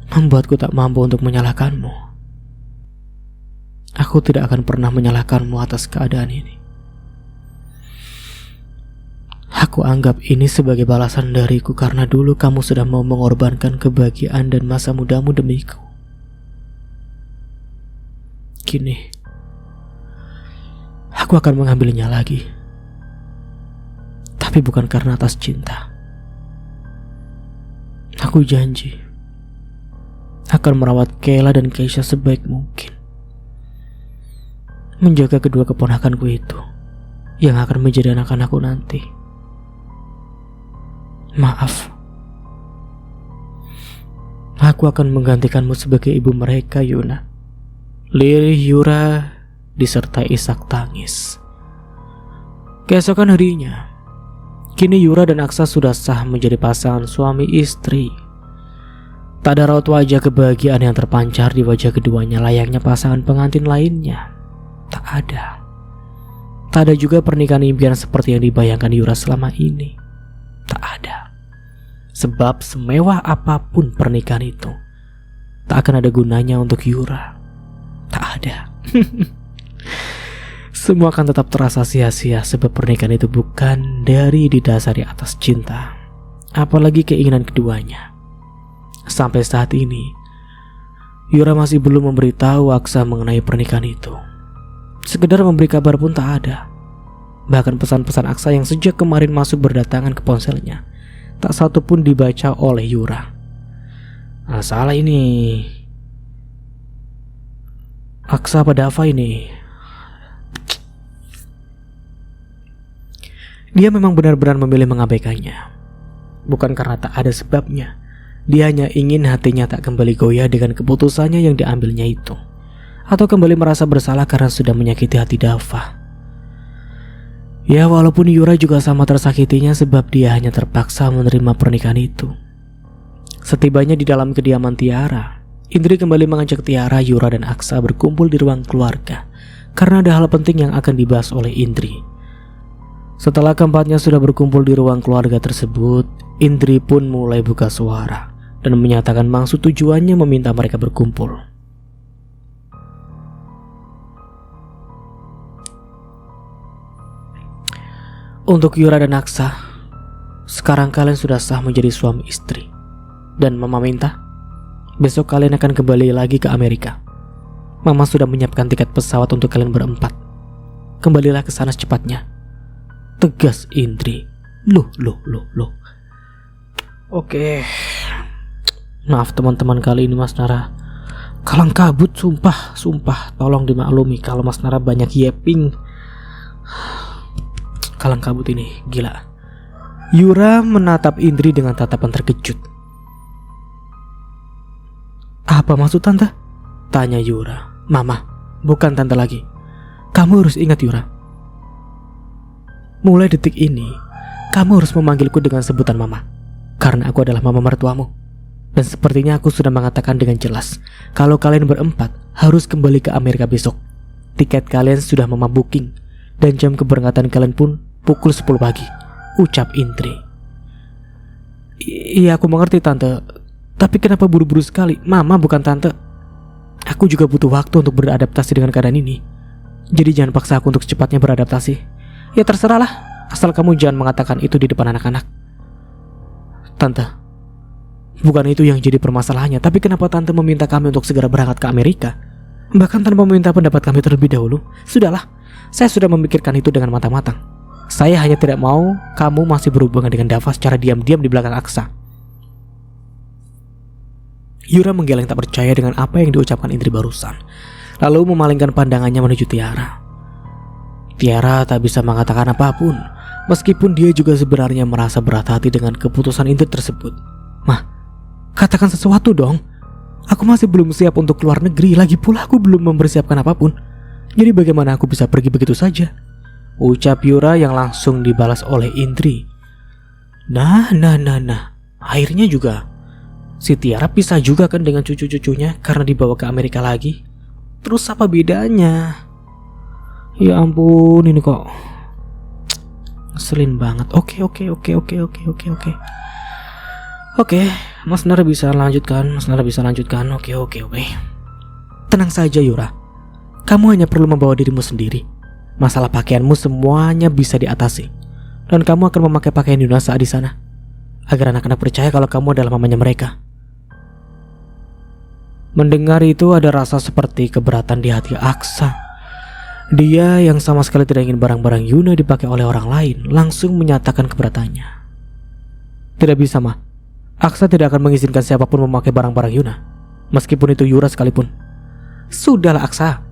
membuatku tak mampu untuk menyalahkanmu. Aku tidak akan pernah menyalahkanmu atas keadaan ini. Aku anggap ini sebagai balasan dariku karena dulu kamu sudah mau mengorbankan kebahagiaan dan masa mudamu demiku. Kini, aku akan mengambilnya lagi. Tapi bukan karena atas cinta. Aku janji akan merawat Kayla dan Keisha sebaik mungkin. Menjaga kedua keponakanku itu yang akan menjadi anak-anakku nanti. Maaf. Aku akan menggantikanmu sebagai ibu mereka, Yuna." Lirih Yura disertai isak tangis. Keesokan harinya, kini Yura dan Aksa sudah sah menjadi pasangan suami istri. Tak ada raut wajah kebahagiaan yang terpancar di wajah keduanya layaknya pasangan pengantin lainnya. Tak ada. Tak ada juga pernikahan impian seperti yang dibayangkan Yura selama ini. Tak ada. Sebab semewah apapun pernikahan itu, tak akan ada gunanya untuk Yura. Tak ada. Semua akan tetap terasa sia-sia sebab pernikahan itu bukan dari didasari atas cinta, apalagi keinginan keduanya. Sampai saat ini, Yura masih belum memberitahu Aksa mengenai pernikahan itu. Sekedar memberi kabar pun tak ada. Bahkan pesan-pesan Aksa yang sejak kemarin masuk berdatangan ke ponselnya, tak satu pun dibaca oleh Yura. Salah ini. Aksa pada Dava ini. Dia memang benar-benar memilih mengabaikannya. Bukan karena tak ada sebabnya. Dia hanya ingin hatinya tak kembali goyah dengan keputusannya yang diambilnya itu, atau kembali merasa bersalah karena sudah menyakiti hati Dava. Ya, walaupun Yura juga sama tersakitinya sebab dia hanya terpaksa menerima pernikahan itu. Setibanya di dalam kediaman Tiara, Indri kembali mengajak Tiara, Yura, dan Aksa berkumpul di ruang keluarga karena ada hal penting yang akan dibahas oleh Indri. Setelah keempatnya sudah berkumpul di ruang keluarga tersebut, Indri pun mulai buka suara dan menyatakan maksud tujuannya meminta mereka berkumpul. Untuk Yura dan Aksa, sekarang kalian sudah sah menjadi suami istri. Dan Mama minta besok kalian akan kembali lagi ke Amerika. Mama sudah menyiapkan tiket pesawat untuk kalian berempat. Kembalilah ke sana secepatnya, tegas Indri. Loh. Oke. Maaf teman-teman, kali ini Mas Nara kalang kabut, sumpah. Tolong dimaklumi kalau Mas Nara banyak yapping. Kalang kabut ini, gila. Yura menatap Indri dengan tatapan terkejut. Apa maksud tante? Tanya Yura. Mama, bukan tante lagi. Kamu harus ingat Yura, mulai detik ini kamu harus memanggilku dengan sebutan mama, karena aku adalah mama mertuamu. Dan sepertinya aku sudah mengatakan dengan jelas kalau kalian berempat harus kembali ke Amerika besok. Tiket kalian sudah mama booking, dan jam keberangkatan kalian pun pukul 10 pagi, ucap Indri. Iya, aku mengerti tante. Tapi kenapa buru-buru sekali? Mama, bukan tante. Aku juga butuh waktu untuk beradaptasi dengan keadaan ini. Jadi jangan paksa aku untuk secepatnya beradaptasi. Ya terserahlah, asal kamu jangan mengatakan itu di depan anak-anak. Tante, bukan itu yang jadi permasalahannya. Tapi kenapa tante meminta kami untuk segera berangkat ke Amerika, bahkan tanpa meminta pendapat kami terlebih dahulu? Sudahlah, saya sudah memikirkan itu dengan matang-matang. Saya hanya tidak mau kamu masih berhubungan dengan Dava secara diam-diam di belakang Aksa. Yura menggeleng tak percaya dengan apa yang diucapkan Indri barusan, lalu memalingkan pandangannya menuju Tiara. Tiara tak bisa mengatakan apapun, meskipun dia juga sebenarnya merasa berat hati dengan keputusan Indri tersebut. Mah, katakan sesuatu dong. Aku masih belum siap untuk keluar negeri, lagi pula aku belum mempersiapkan apapun. Jadi bagaimana aku bisa pergi begitu saja? Ucap Yura yang langsung dibalas oleh Indri. Nah, akhirnya juga si Tiara pisah juga kan dengan cucu-cucunya karena dibawa ke Amerika lagi. Terus apa bedanya? Ya ampun, ini kok ngeselin banget. Oke. Oke, Mas Nara bisa lanjutkan. Oke. Tenang saja Yura, kamu hanya perlu membawa dirimu sendiri. Masalah pakaianmu semuanya bisa diatasi, dan kamu akan memakai pakaian Yuna saat di sana, agar anak-anak percaya kalau kamu adalah mamanya mereka. Mendengar itu ada rasa seperti keberatan di hati Aksa. Dia yang sama sekali tidak ingin barang-barang Yuna dipakai oleh orang lain langsung menyatakan keberatannya. Tidak bisa, Ma. Aksa tidak akan mengizinkan siapapun memakai barang-barang Yuna, meskipun itu Yura sekalipun. Sudahlah Aksa,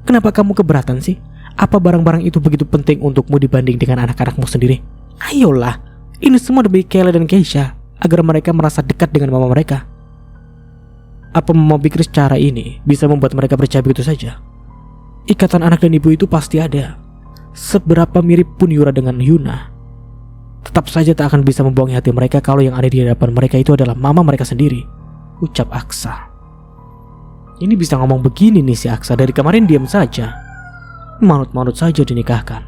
kenapa kamu keberatan sih? Apa barang-barang itu begitu penting untukmu dibanding dengan anak-anakmu sendiri? Ayolah, ini semua demi Kayla dan Keisha, agar mereka merasa dekat dengan mama mereka. Apa mama pikir cara ini bisa membuat mereka percaya begitu saja? Ikatan anak dan ibu itu pasti ada. Seberapa mirip pun Yura dengan Yuna, tetap saja tak akan bisa membohongi hati mereka kalau yang ada di hadapan mereka itu adalah mama mereka sendiri, ucap Aksa. Ini bisa ngomong begini nih si Aksa, dari kemarin diam saja, manut-manut saja dinikahkan.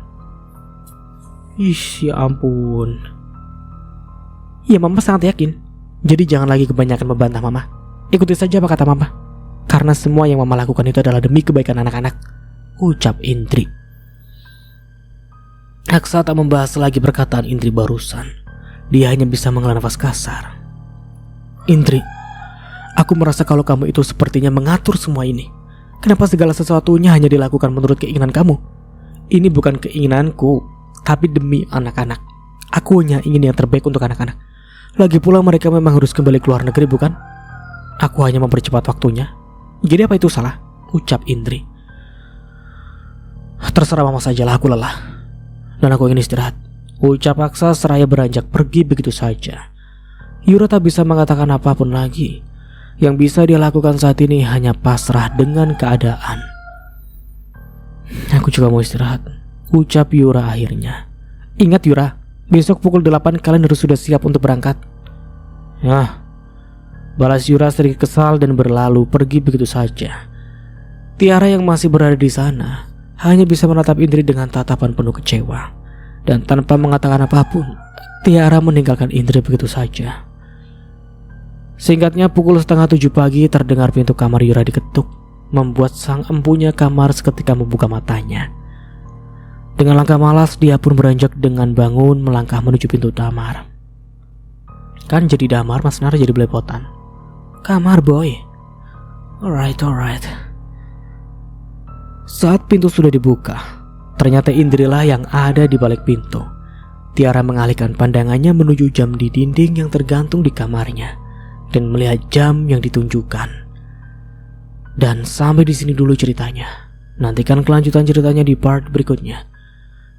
Ya ampun. Ya mama sangat yakin. Jadi jangan lagi kebanyakan membantah mama. Ikuti saja apa kata mama, karena semua yang mama lakukan itu adalah demi kebaikan anak-anak, ucap Indri. Aksa tak membahas lagi perkataan Indri barusan. Dia hanya bisa menghela nafas kasar. Indri, aku merasa kalau kamu itu sepertinya mengatur semua ini. Kenapa segala sesuatunya hanya dilakukan menurut keinginan kamu? Ini bukan keinginanku, tapi demi anak-anak. Aku hanya ingin yang terbaik untuk anak-anak. Lagi pula mereka memang harus kembali ke luar negeri, bukan? Aku hanya mempercepat waktunya. Jadi apa itu salah? Ucap Indri. Terserah mama sajalah, aku lelah dan aku ingin istirahat, ucap Aksa seraya beranjak pergi begitu saja. Yura tak bisa mengatakan apapun lagi. Yang bisa dia lakukan saat ini hanya pasrah dengan keadaan. Aku juga mau istirahat, ucap Yura akhirnya. Ingat Yura, besok pukul 8 kalian harus sudah siap untuk berangkat. Balas Yura sedikit kesal dan berlalu pergi begitu saja. Tiara yang masih berada di sana hanya bisa menatap Indri dengan tatapan penuh kecewa. Dan tanpa mengatakan apapun, Tiara meninggalkan Indri begitu saja. Singkatnya pukul 6:30 pagi terdengar pintu kamar Yura diketuk, membuat sang empunya kamar seketika membuka matanya. Dengan langkah malas dia pun beranjak dengan bangun melangkah menuju pintu kamar. Kan jadi damar, Mas Nara jadi belepotan. Kamar boy. Alright. Saat pintu sudah dibuka, ternyata Indrilah yang ada di balik pintu. Tiara mengalihkan pandangannya menuju jam di dinding yang tergantung di kamarnya dan melihat jam yang ditunjukkan. Dan sampai di sini dulu ceritanya. Nantikan kelanjutan ceritanya di part berikutnya.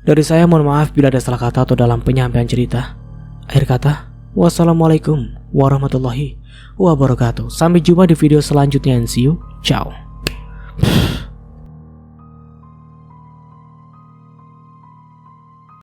Dari saya mohon maaf bila ada salah kata atau dalam penyampaian cerita. Akhir kata, wassalamualaikum warahmatullahi wabarakatuh. Sampai jumpa di video selanjutnya and see you. Ciao.